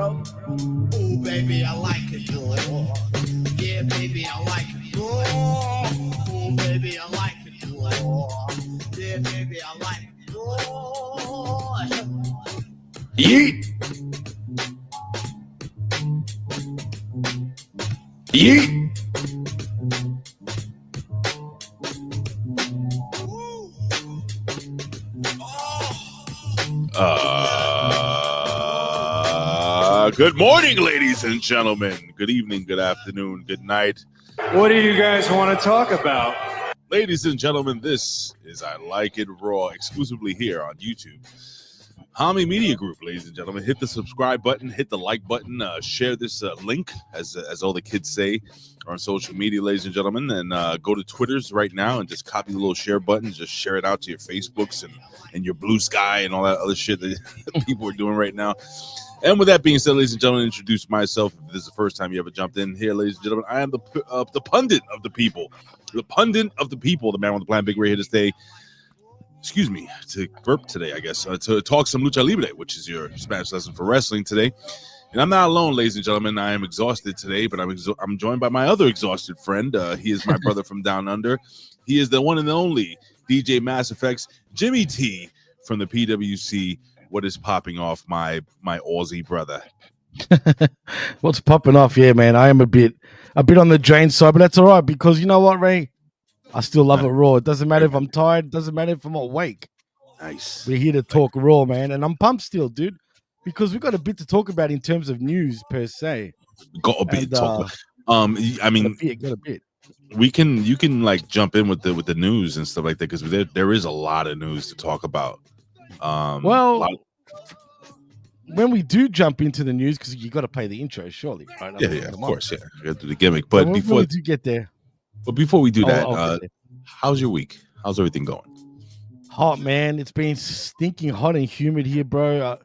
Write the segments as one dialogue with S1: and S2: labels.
S1: raw. Ooh, baby, I like it raw. Yeah, baby, I like it raw. Ooh, baby, I like it raw. Yeah, baby, I like it raw.
S2: Yeet. Yeet. Good morning, ladies and gentlemen. Good evening, good afternoon, good night.
S3: What do you guys want to talk about?
S2: Ladies and gentlemen, this is I Like It Raw, exclusively here on YouTube. Hamin Media Group, ladies and gentlemen. Hit the subscribe button, hit the like button, share this link, as all the kids say, on social media, ladies and gentlemen, and go to Twitters right now and just copy the little share button, just share it out to your Facebooks and your Blue Sky and all that other shit that people are doing right now. And with that being said, ladies and gentlemen, introduce myself. If this is the first time you ever jumped in here, ladies and gentlemen, I am the pundit of the people. The pundit of the people, the man with the plan, Big Ray, here to stay. Excuse me, to burp today, I guess, to talk some lucha libre, which is your Spanish lesson for wrestling today. And I'm not alone, ladies and gentlemen. I am exhausted today, but I'm joined by my other exhausted friend. He is my brother from down under. He is the one and only DJ Mass Effects, Jimmy T from the PWC. What is popping off, my Aussie brother?
S4: What's popping off? Yeah, man, I am a bit on the drain side, but that's all right because you know what, Ray? I still love it raw. It doesn't matter if I'm tired. It doesn't matter if I'm awake.
S2: Nice.
S4: We're here to talk raw, man, and I'm pumped still, dude, because we've got a bit to talk about in terms of news per se.
S2: Got a bit to talk about. I mean,
S4: got a bit.
S2: You can like jump in with the news and stuff like that because there is a lot of news to talk about.
S4: When we do jump into the news, because you got to play the intro, surely, right?
S2: Yeah, of course, yeah. You got to do the gimmick, but before
S4: we do get there,
S2: before we do that, how's your week? How's everything going?
S4: Hot, man. It's been stinking hot and humid here, bro.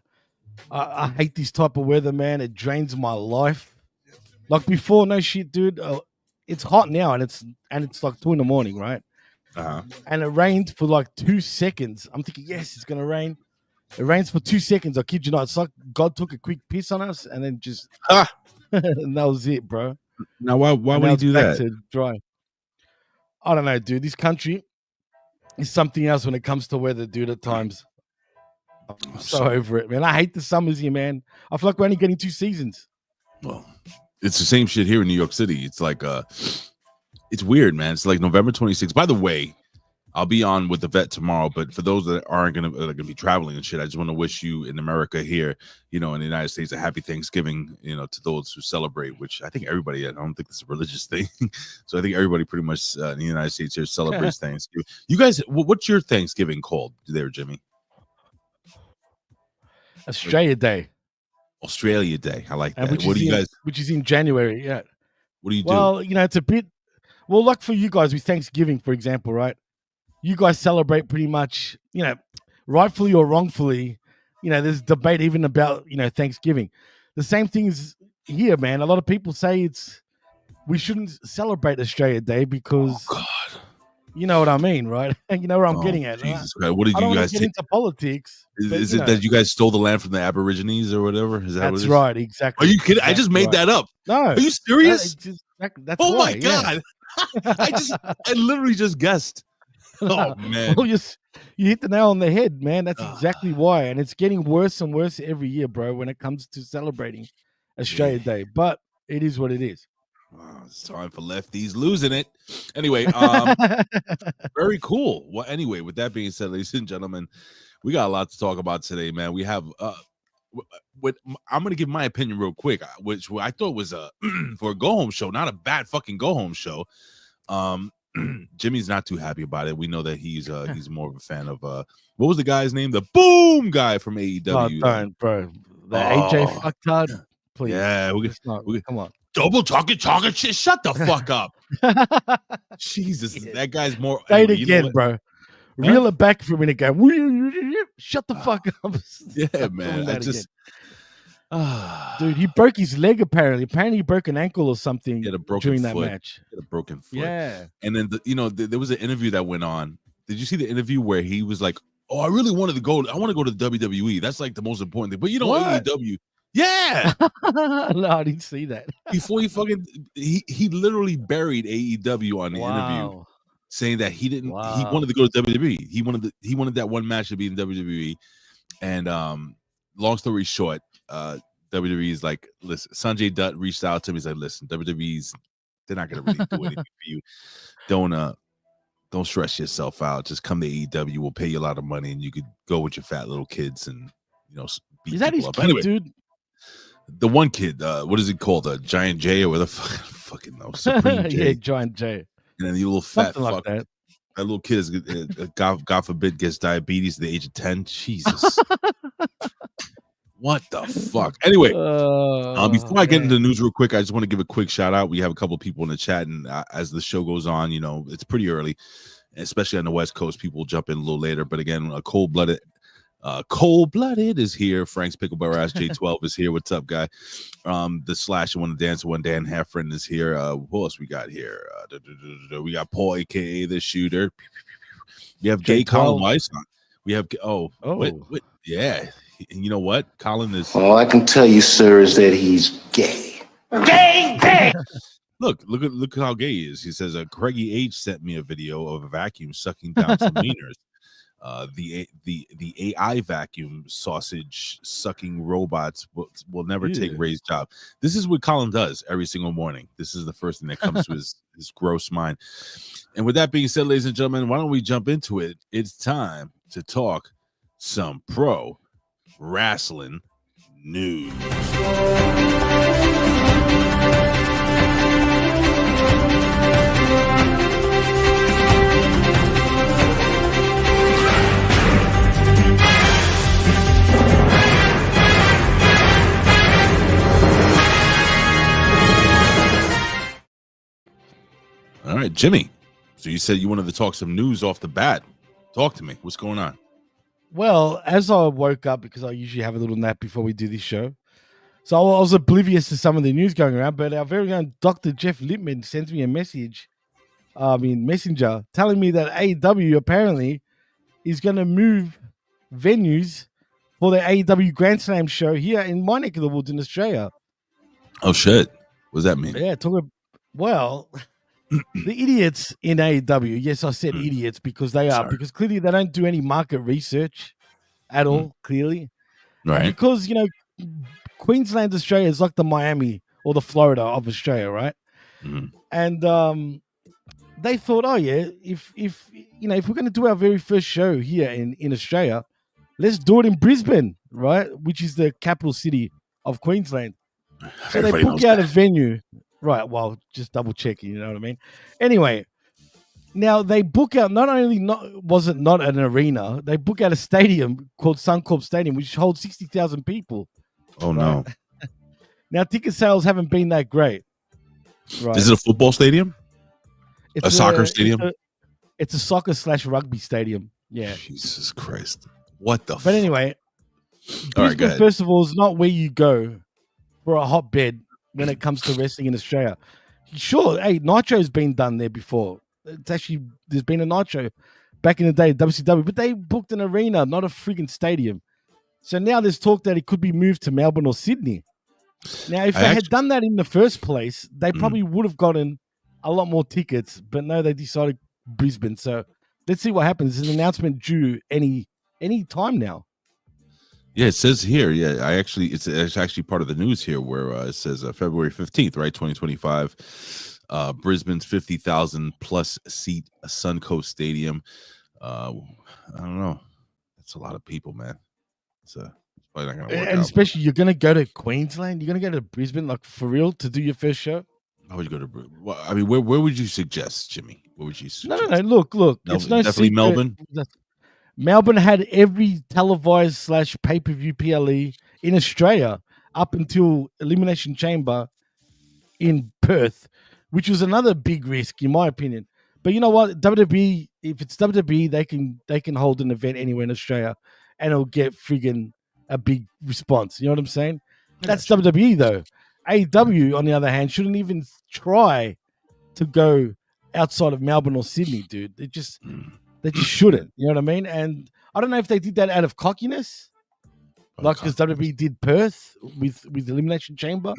S4: I hate this type of weather, man. It drains my life. Like before, no shit, dude. It's hot now, and it's like 2 a.m, right? And it rained for like 2 seconds. I'm thinking, yes, it's gonna rain. It rains for 2 seconds. I kid you not. It's like God took a quick piss on us and then just and that was it, bro.
S2: Now, why would he do that?
S4: To dry. I don't know, dude. This country is something else when it comes to weather, dude. At times, I'm so over it, man. I hate the summers here, man. I feel like we're only getting 2 seasons.
S2: Well, it's the same shit here in New York City. It's like it's weird, man. It's like November 26th. By the way, I'll be on with the vet tomorrow, but for those that aren't gonna be traveling and shit, I just want to wish you in America here, in the United States, a happy Thanksgiving, to those who celebrate, which I think everybody, I don't think it's a religious thing. So I think everybody pretty much in the United States here celebrates Thanksgiving. You guys, what's your Thanksgiving called there, Jimmy?
S4: Australia Day.
S2: Australia Day. I like that.
S4: Which is in January, yeah.
S2: What do you do?
S4: Well, it's a bit, like for you guys with Thanksgiving, for example, right? You guys celebrate pretty much, rightfully or wrongfully, there's debate even about, Thanksgiving. The same thing is here, man. A lot of people say we shouldn't celebrate Australia Day because, you know what I mean, right? You know where I'm getting at.
S2: Jesus, right? What did you guys
S4: get into politics?
S2: Is it that you guys stole the land from the Aborigines or whatever? Is that
S4: that's
S2: what it is?
S4: Right, exactly.
S2: Are you kidding?
S4: Exactly
S2: I just made that up.
S4: No.
S2: Are you serious?
S4: That's
S2: oh
S4: why,
S2: my God. I literally just guessed. Oh man!
S4: Well, you hit the nail on the head, man. That's exactly why, and it's getting worse and worse every year, bro. When it comes to celebrating Australia Day, but it is what it is.
S2: It's time for lefties losing it. Anyway, very cool. Well, anyway, with that being said, ladies and gentlemen, we got a lot to talk about today, man. We have I'm gonna give my opinion real quick, which I thought was for a go home show, not a bad fucking go home show. Jimmy's not too happy about it. We know that he's more of a fan of what was the guy's name? The Boom guy from AEW.
S4: Oh, don't, bro. The AJ fucktard. Please.
S2: Yeah,
S4: come on.
S2: Double talking shit. Shut the fuck up. Jesus, that guy's more.
S4: Say it again, bro. Reel it back for a minute. Go. Shut the fuck up.
S2: Yeah, man.
S4: Dude, he broke his leg apparently. Apparently, he broke an ankle or something during that match.
S2: He had a broken foot.
S4: Yeah.
S2: And then, there was an interview that went on. Did you see the interview where he was like, oh, I really wanted to go. I want to go to the WWE. That's like the most important thing. But AEW. Yeah.
S4: No, I didn't see that.
S2: Before he literally buried AEW on the interview,
S4: Wow.
S2: saying that he
S4: Wow.
S2: wanted to go to WWE. He wanted that one match to be in WWE. And long story short, WWE's like, listen, Sanjay Dutt reached out to me. He's like, listen, they're not gonna really do anything for you. Don't stress yourself out. Just come to AEW. We'll pay you a lot of money, and you could go with your fat little kids and beat
S4: Is that
S2: people
S4: his
S2: up.
S4: kid,
S2: Anyway,
S4: dude?
S2: the one kid, what is it called? Giant J or whatever? Fucking no, Supreme J.
S4: Yeah, Giant J.
S2: And then the little fat
S4: Something like
S2: fuck.
S4: that.
S2: That little kid is, God forbid, gets diabetes at the age of 10. Jesus. What the fuck? Anyway, before I get into the news real quick, I just want to give a quick shout out. We have a couple of people in the chat, and as the show goes on, it's pretty early, especially on the West Coast. People jump in a little later. But again, cold-blooded is here. Frank's Picklebar Ass J12 is here. What's up, guy? The Slash One Dancer One Dan Heffron is here. Who else we got here? We got Paul, aka the Shooter. We have Gay Colin Weiss on. We have yeah. And you know what? Colin is.
S5: All I can tell you, sir, is that he's gay. Gay.
S2: Look how gay he is. He says, Craigie H sent me a video of a vacuum sucking down some wieners. The AI vacuum sausage sucking robots will never take Ray's job. This is what Colin does every single morning. This is the first thing that comes to his gross mind. And with that being said, ladies and gentlemen, why don't we jump into it? It's time to talk some pro wrestling news. All right, Jimmy. So you said you wanted to talk some news off the bat. Talk to me. What's going on?
S4: Well, as I woke up, because I usually have a little nap before we do this show, so I was oblivious to some of the news going around, but our very own Dr. Jeff Lippman sends me a message, Messenger, telling me that AEW apparently is going to move venues for the AEW Grand Slam show here in my neck of the woods in Australia.
S2: Oh, shit. What does that mean?
S4: Yeah, well, the idiots in AEW, yes, I said idiots because they are, because clearly they don't do any market research at all, clearly.
S2: Right.
S4: And because, Queensland, Australia is like the Miami or the Florida of Australia, right? And they thought, oh yeah, if we're going to do our very first show here in Australia, let's do it in Brisbane, right? Which is the capital city of Queensland. So they book out a venue. Right, well, just double checking, you know what I mean? Anyway, now they book out, was it not an arena, they book out a stadium called Suncorp Stadium, which holds 60,000 people.
S2: Oh, right? No.
S4: Now, ticket sales haven't been that great. Right.
S2: Is it a football stadium? It's a soccer stadium?
S4: It's a soccer/rugby stadium. Yeah.
S2: Jesus Christ. What the
S4: But anyway, Brisbane, first of all, is not where you go for a hotbed when it comes to wrestling in Australia. Sure, hey, Nitro's been done there before. It's actually, there's been a Nitro back in the day, WCW, but they booked an arena, not a friggin' stadium. So now there's talk that it could be moved to Melbourne or Sydney. Now, if they had done that in the first place, they probably would have gotten a lot more tickets, but no, they decided Brisbane. So let's see what happens. There's an announcement due any time now.
S2: Yeah, it says here. Yeah, it's actually part of the news here where it says February 15th, right, 2025. Brisbane's 50,000 plus seat Suncoast Stadium. I don't know. That's a lot of people, man. It's probably not gonna work
S4: and
S2: out.
S4: Especially, you're gonna go to Queensland. You're gonna go to Brisbane, like for real, to do your first show.
S2: How would you go to? Well, I mean, where would you suggest, Jimmy? Where would you suggest?
S4: No. Look. It's no
S2: definitely
S4: secret.
S2: Melbourne.
S4: Melbourne had every televised / pay-per-view PLE in Australia up until Elimination Chamber in Perth, which was another big risk, in my opinion. But you know what? WWE, if it's WWE, they can hold an event anywhere in Australia, and it'll get friggin' a big response. You know what I'm saying? That's WWE though. AEW, on the other hand, shouldn't even try to go outside of Melbourne or Sydney, dude. They just shouldn't. You know what I mean? And I don't know if they did that out of cockiness like as WWE did Perth with Elimination Chamber,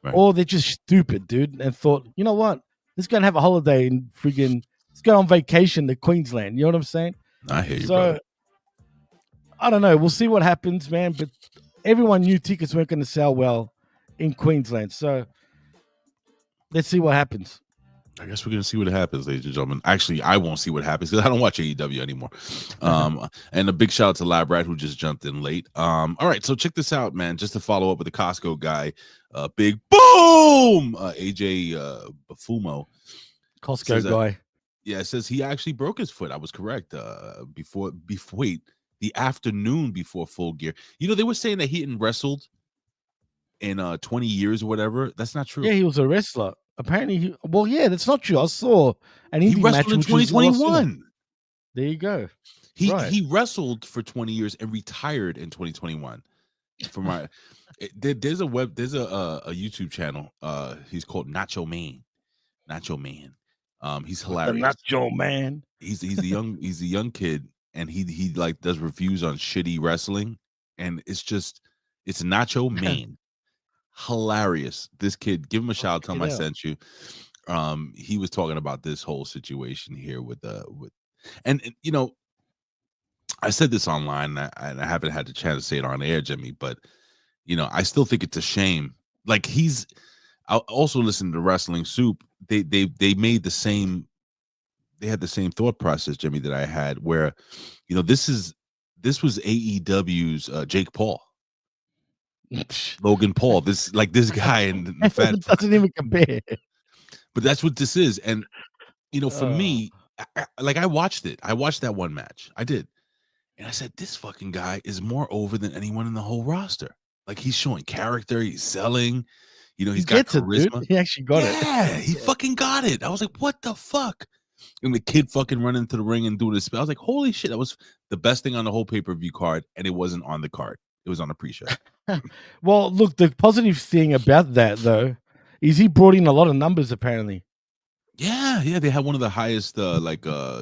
S2: Right.
S4: or they're just stupid, dude, and thought, you know what, let's go and have a holiday and friggin' let's go on vacation to Queensland. You know what I'm saying?
S2: I hear you,
S4: So
S2: brother.
S4: I don't know. We'll see what happens, man. But everyone knew tickets weren't going to sell well in Queensland. So let's see what happens.
S2: I guess we're gonna see what happens, ladies and gentlemen. Actually, I won't see what happens because I don't watch AEW anymore. And a big shout out to Lab Rat who just jumped in late. All right, so check this out, man. Just to follow up with the Costco guy, big boom, AJ Bafumo,
S4: Costco guy.
S2: Yeah, it says he actually broke his foot. I was correct. Before wait, the afternoon before Full Gear. You know, they were saying that he hadn't wrestled in 20 years or whatever. That's not true.
S4: Yeah, he was a wrestler. Apparently, yeah, that's not true. I saw an
S2: He
S4: indie
S2: wrestled
S4: match
S2: in
S4: which was
S2: 2021.
S4: There you go.
S2: He wrestled for 20 years and retired in 2021. From my there's a YouTube channel. He's called Nacho Man. He's hilarious.
S4: The Nacho Man.
S2: He's a young kid, and he like does reviews on shitty wrestling, and it's Nacho Man. Hilarious. This kid, give him a shout out, tell him I sent you. He was talking about this whole situation here with and you know, I said this online, and I haven't had the chance to say it on air, Jimmy, but you know, I still think it's a shame. Like I also listened to Wrestling Soup. They made the same. They had the same thought process, Jimmy, that I had, where, you know, this was AEW's Jake Paul. Logan Paul, this guy, and the fat
S4: doesn't even compare.
S2: But that's what this is, and you know, for me, I watched it. I watched that one match. I did, and I said, this fucking guy is more over than anyone in the whole roster. Like, he's showing character, he's selling. You know, he's got charisma.
S4: He actually got it.
S2: Yeah, he fucking got it. I was like, what the fuck? And the kid fucking running into the ring and doing this spell. I was like, holy shit, that was the best thing on the whole pay-per-view card, and it wasn't on the card. It was on a pre-show.
S4: Well, look, the positive thing about that, though, is he brought in a lot of numbers, apparently.
S2: Yeah, they had one of the highest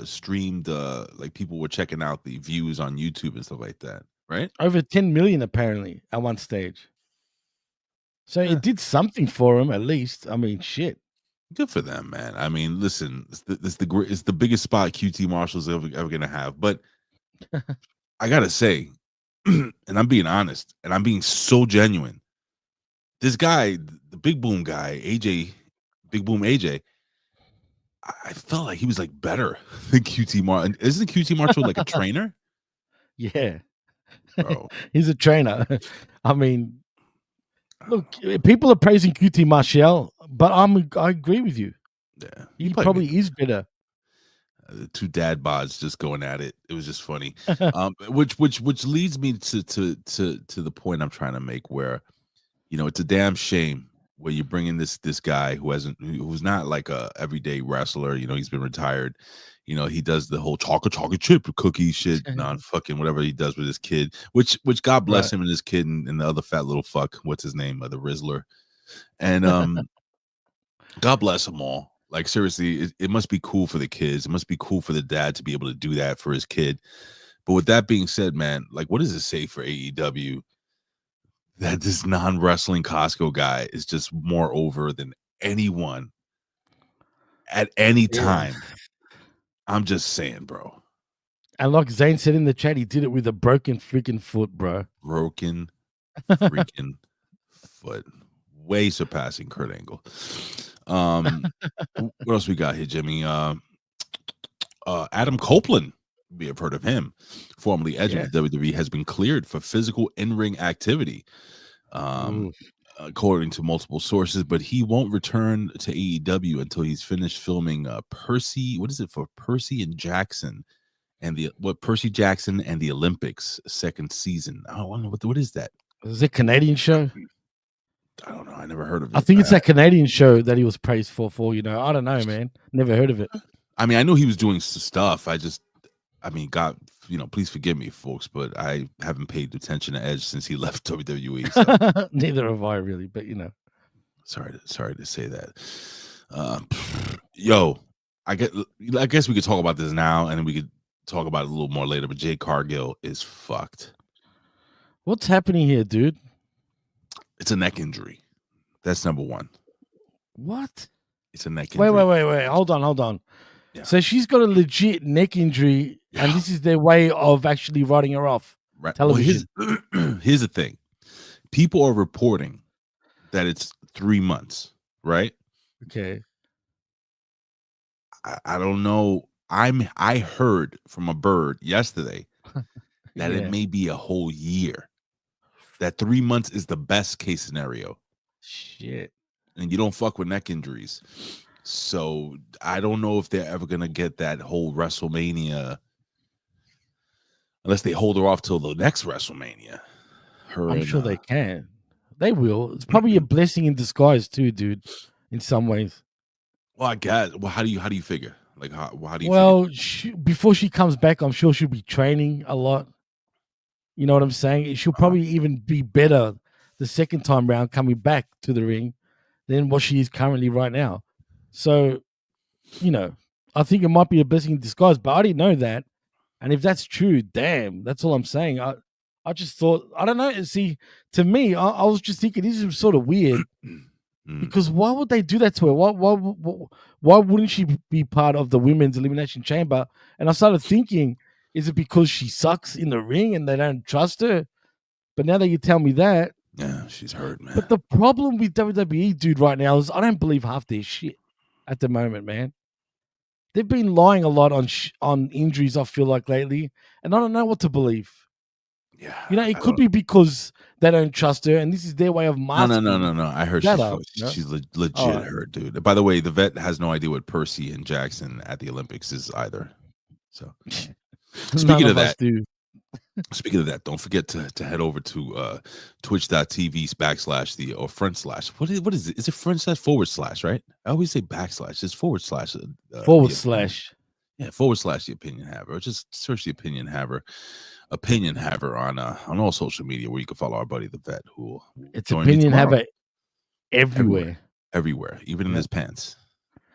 S2: streamed like people were checking out the views on YouTube and stuff like that, right?
S4: Over 10 million, apparently, at one stage. So it did something for him, at least. I mean, shit.
S2: Good for them, man. I mean, listen, it's the biggest spot QT Marshall's ever gonna have. But I gotta say, and I'm being honest, and I'm being so genuine. This guy, the Big Boom guy, Big Boom AJ, I felt like he was like better than QT Marshall. Isn't QT Marshall like a trainer?
S4: Yeah.
S2: Bro.
S4: He's a trainer. I mean, look, people are praising QT Marshall, but I agree with you.
S2: Yeah,
S4: he probably is better.
S2: The two dad bods just going at it. It was just funny. Which leads me to the point I'm trying to make, where, you know, it's a damn shame where you bring in this guy who's not like a everyday wrestler. You know, he's been retired. You know, he does the whole chocolate chip cookie shit, fucking whatever he does with his kid, which God bless him and his kid and the other fat little fuck. What's his name? The Rizzler. And God bless them all. Like, seriously, it must be cool for the kids. It must be cool for the dad to be able to do that for his kid. But with that being said, man, like, what does it say for AEW that this non-wrestling Costco guy is just more over than anyone at any time? I'm just saying, bro.
S4: And like Zane said in the chat, he did it with a broken freaking foot, bro.
S2: Broken freaking foot. Way surpassing Kurt Angle. What else we got here, Jimmy? Adam Copeland, we have heard of him, formerly Edge of the WWE, has been cleared for physical in-ring activity, according to multiple sources, but he won't return to AEW until he's finished filming Percy and Jackson and Percy Jackson and the Olympics second season. I don't know what is that?
S4: Is it a Canadian show?
S2: I don't know. I never heard of it.
S4: I think it's that Canadian show that he was praised for, you know. I don't know, man. Never heard of it.
S2: I mean, I know he was doing stuff. God, you know, please forgive me, folks, but I haven't paid attention to Edge since he left WWE. So.
S4: Neither have I, really, but you know.
S2: Sorry to say that. Yo, I guess we could talk about this now, and then we could talk about it a little more later. But Jade Cargill is fucked.
S4: What's happening here, dude?
S2: It's a neck injury. That's number one.
S4: What?
S2: It's a neck
S4: Wait,
S2: injury.
S4: wait. Hold on.
S2: Yeah.
S4: So she's got a legit neck injury, and this is their way of actually writing her off.
S2: Right.
S4: Television.
S2: Well, here's the thing. People are reporting that it's 3 months, right?
S4: Okay.
S2: I don't know. I heard from a bird yesterday that it
S4: Yeah.
S2: may be a whole year. That 3 months is the best case scenario.
S4: Shit.
S2: And you don't fuck with neck injuries. So I don't know if they're ever gonna get that whole WrestleMania unless they hold her off till the next WrestleMania.
S4: I'm sure they can. They will. It's probably a blessing in disguise too, dude. In some ways.
S2: Well, I guess. Well, how do you figure? Like, how do you?
S4: Well, before she comes back, I'm sure she'll be training a lot. You know what I'm saying? She'll probably even be better the second time round coming back to the ring than what she is currently right now. So, you know, I think it might be a blessing in disguise, but I didn't know that. And if that's true, damn, that's all I'm saying. I just thought, I don't know. See, to me, I was just thinking this is sort of weird because why would they do that to her? Why wouldn't she be part of the women's elimination chamber? And I started thinking, is it because she sucks in the ring and they don't trust her? But now that you tell me that,
S2: yeah, she's hurt, man.
S4: But the problem with WWE, dude, right now is I don't believe half their shit at the moment, man. They've been lying a lot on injuries, I feel like, lately, and I don't know what to believe.
S2: Yeah,
S4: you know, it could be because they don't trust her, and this is their way of masking.
S2: No. I heard she's legit hurt, dude. By the way, the vet has no idea what Percy and Jackson at the Olympics is either. So, speaking of that, speaking of that, don't forget to head over to twitch.tv/ or front slash. What is it? Is it front slash / right? I always say backslash. It's / Yeah, / the opinion haver. Or just search the opinion haver on all social media where you can follow our buddy the vet who
S4: it's opinion haver everywhere,
S2: even in his pants.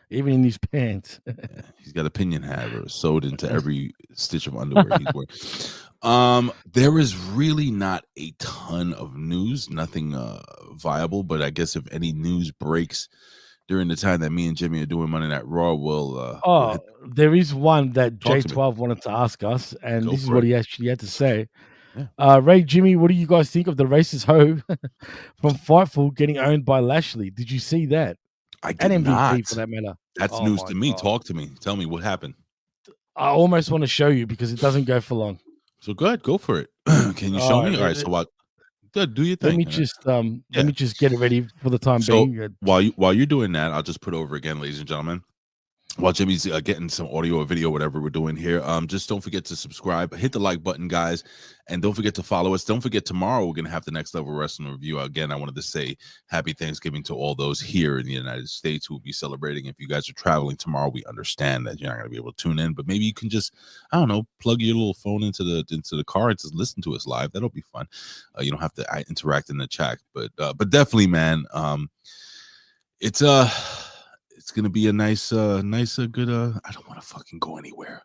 S4: Even in his pants.
S2: Yeah, he's got opinion haver sewed into every stitch of underwear he's wearing. There is really not a ton of news, nothing viable, but I guess if any news breaks during the time that me and Jimmy are doing Monday Night Raw, we'll
S4: there is one that J12 wanted to ask us, and this is what he actually had to say. Yeah. Ray, Jimmy, what do you guys think of the racist hoe from Fightful getting owned by Lashley? Did you see that?
S2: I did not.
S4: For that matter.
S2: That's news to me. God. Talk to me. Tell me what happened.
S4: I almost want to show you because it doesn't go for long.
S2: So good, go for it. Can you show me? All right. So what? Good, do your thing.
S4: Let me just get it ready for the time being.
S2: While you're doing that, I'll just put over again, ladies and gentlemen. While Jimmy's getting some audio or video, whatever we're doing here, just don't forget to subscribe, hit the like button, guys, and don't forget to follow us. Don't forget, tomorrow we're gonna have the Next Level Wrestling review. Again, I wanted to say happy Thanksgiving to all those here in the United States who will be celebrating. If you guys are traveling tomorrow, we understand that you're not gonna be able to tune in, but maybe you can just, I don't know, plug your little phone into the car and just listen to us live. That'll be fun. You don't have to interact in the chat, but definitely, man, it's gonna be a nice, good. I don't want to fucking go anywhere,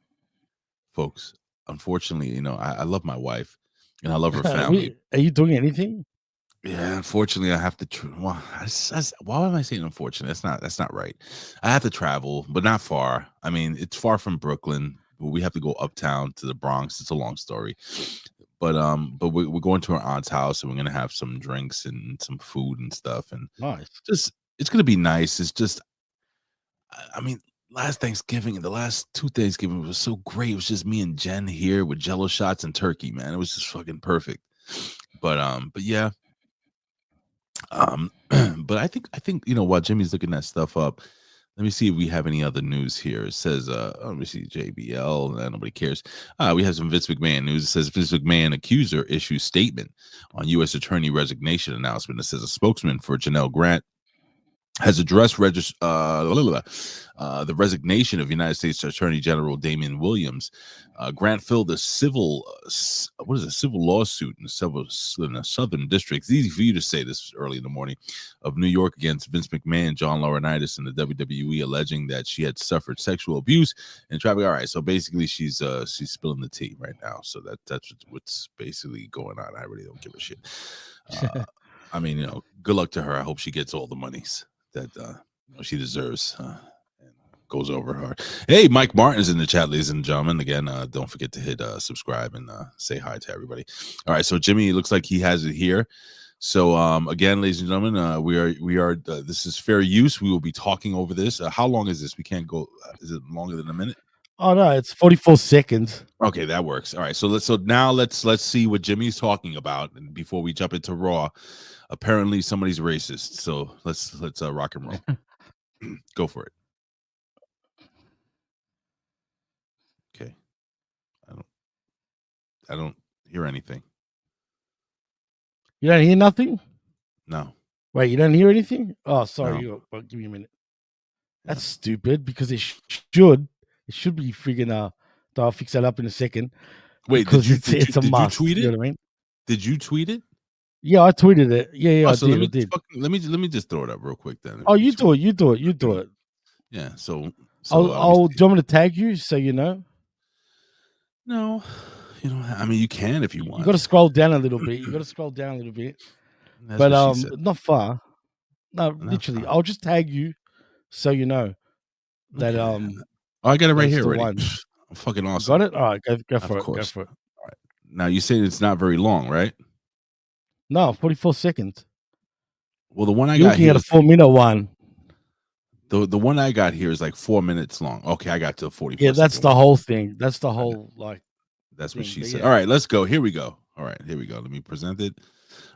S2: folks. Unfortunately, I love my wife and I love her family.
S4: Are you doing anything?
S2: Yeah, unfortunately, I have to. Why am I saying unfortunately? That's not right. I have to travel, but not far. I mean, it's far from Brooklyn, but we have to go uptown to the Bronx. It's a long story, but we're going to our aunt's house and we're gonna have some drinks and some food and stuff, and
S4: nice.
S2: It's gonna be nice. It's just. I mean, last Thanksgiving and the last 2 Thanksgiving was so great. It was just me and Jen here with Jello shots and turkey, man. It was just fucking perfect. But yeah. But I think while Jimmy's looking that stuff up, let me see if we have any other news here. It says, let me see, JBL. Nobody cares. We have some Vince McMahon news. It says Vince McMahon accuser issues statement on U.S. attorney resignation announcement. It says a spokesman for Janelle Grant has addressed the resignation of United States Attorney General Damian Williams. Grant filed a civil lawsuit in the Southern District. It's easy for you to say this early in the morning, of New York against Vince McMahon, John Laurinaitis, and the WWE, alleging that she had suffered sexual abuse and trafficking. All right, so basically she's spilling the tea right now. So that's what's basically going on. I really don't give a shit. I mean, good luck to her. I hope she gets all the monies that she deserves. Goes over hard. Hey, Mike Martin's in the chat, ladies and gentlemen. Again, don't forget to hit subscribe and say hi to everybody. All right, so Jimmy, it looks like he has it here. So again, ladies and gentlemen, we are this is fair use. We will be talking over this. How long is this? We can't go. Is it longer than a minute?
S4: Oh no, it's 44 seconds.
S2: Okay, that works. All right, so let's see what Jimmy's talking about, and before we jump into Raw, apparently somebody's racist. So let's rock and roll. Go for it. Okay, I don't hear anything.
S4: You don't hear nothing?
S2: No.
S4: Wait, you don't hear anything? Oh, sorry.
S2: No.
S4: Well, give me a minute. That's stupid because it should be freaking. I'll fix that up in a second.
S2: Wait,
S4: because it's a must.
S2: Did you tweet it?
S4: You know what I mean?
S2: Did you tweet it?
S4: Yeah, I tweeted it. Yeah, I
S2: so
S4: did.
S2: Let me just throw it up real quick then.
S4: Oh, you do it.
S2: Yeah. So
S4: do you want me to tag you so you know?
S2: No, I mean, you can if you want.
S4: You got to scroll down a little bit.
S2: That's
S4: but
S2: what she said.
S4: not far. No, literally, I'll just tag you so you know that
S2: Oh, I got it right here. Ready?
S4: One.
S2: I'm fucking awesome.
S4: Got it. All right, go for it. Go for it.
S2: All right. Now you say it's not very long, right?
S4: No, 44 seconds.
S2: Well, the one I
S4: You're
S2: got
S4: looking
S2: here
S4: at a 4-minute one.
S2: The one I got here is like 4 minutes long. Okay, I got to 44.
S4: Yeah, that's the whole thing. That's the whole
S2: That's what she said. Yeah. All right, let's go. Here we go. All right, here we go. Let me present it.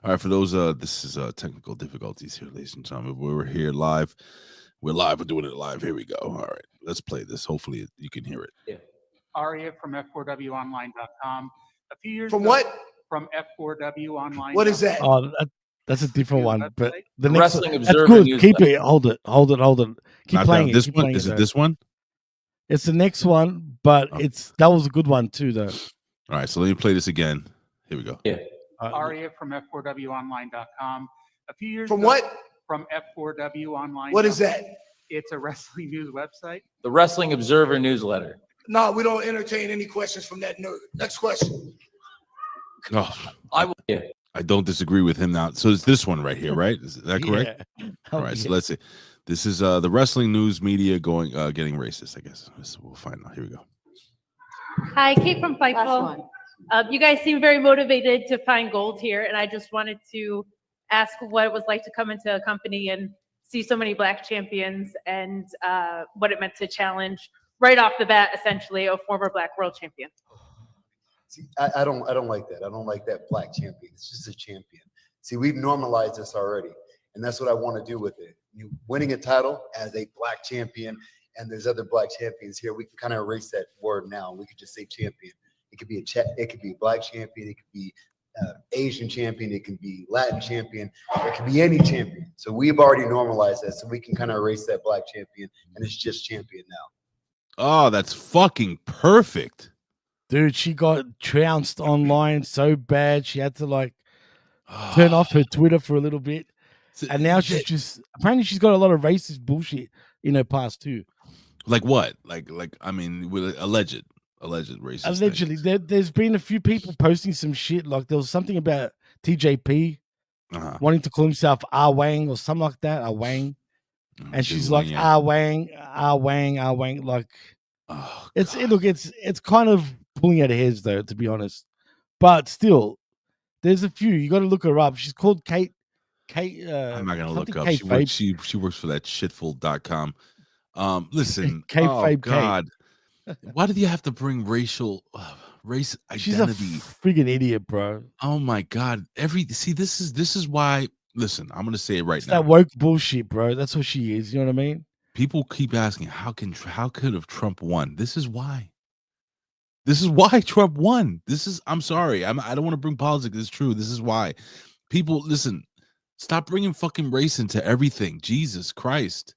S2: All right, for those this is technical difficulties here, ladies and gentlemen. We're here live. We're live. We're doing it live. Here we go. All right, let's play this. Hopefully you can hear it.
S6: Yeah. Aria from F4WOnline.com. A few years
S1: From
S6: ago,
S1: what?
S6: From F4WOnline.
S1: What is that?
S4: Oh, that's a different one. But the next
S7: Wrestling
S4: one,
S7: Observer
S4: that's good.
S7: Newsletter.
S4: Keep it. Hold it. Keep
S2: Not
S4: playing
S2: that,
S4: it.
S2: This
S4: Keep
S2: one
S4: playing
S2: is
S4: it,
S2: it this one?
S4: It's the next one, but that was a good one too, though.
S2: All right, so let me play this again. Here we go.
S7: Yeah.
S6: Aria from F4WOnline.com. A few years
S1: From
S6: ago,
S1: what?
S6: From F4WOnline.
S1: What is that?
S6: It's a wrestling news website.
S7: The Wrestling Observer Newsletter.
S1: No, we don't entertain any questions from that nerd. Next question.
S2: Oh,
S7: I will. Yeah.
S2: I don't disagree with him now. So it's this one right here, right? Is that correct?
S4: Yeah.
S2: All right, so let's see. This is the wrestling news media getting racist, I guess. So we'll find out. Here we go.
S8: Hi, Kate from Fightful. You guys seem very motivated to find gold here, and I just wanted to ask what it was like to come into a company and see so many Black champions, and what it meant to challenge right off the bat, essentially, a former Black world champion.
S9: See, I don't like that. I don't like that Black champion. It's just a champion. See, we've normalized this already, and that's what I want to do with it. You winning a title as a Black champion, and there's other Black champions here. We can kind of erase that word now. We could just say champion. It could be it could be a Black champion. It could be Asian champion. It can be Latin champion. It could be any champion. So we've already normalized that, so we can kind of erase that Black champion, and it's just champion now.
S2: Oh, that's fucking perfect.
S4: Dude, she got trounced online so bad she had to turn off her Twitter for a little bit. And now she's apparently she's got a lot of racist bullshit in her past too.
S2: Like what? Like I mean, with alleged racist.
S4: Allegedly,
S2: things.
S4: there's been a few people posting some shit. Like there was something about TJP wanting to call himself Ah Wang or something like that. Ah Wang, and she's like Ah Wang. Like it's kind of pulling at her heads though, to be honest. But still, there's a few. You got to look her up. She's called Kate.
S2: I'm not gonna look up.
S4: Kate
S2: She works for that shitful.com. Listen,
S4: Kate
S2: God, why did you have to bring race identity?
S4: She's a freaking idiot, bro.
S2: Oh my God! This is why. Listen, I'm gonna say it right now.
S4: That woke bullshit, bro. That's what she is. You know what I mean?
S2: People keep asking, how could have Trump won? This is why. This is why Trump won. I'm sorry. I don't want to bring politics. It's true. This is why. People listen. Stop bringing fucking race into everything. Jesus Christ.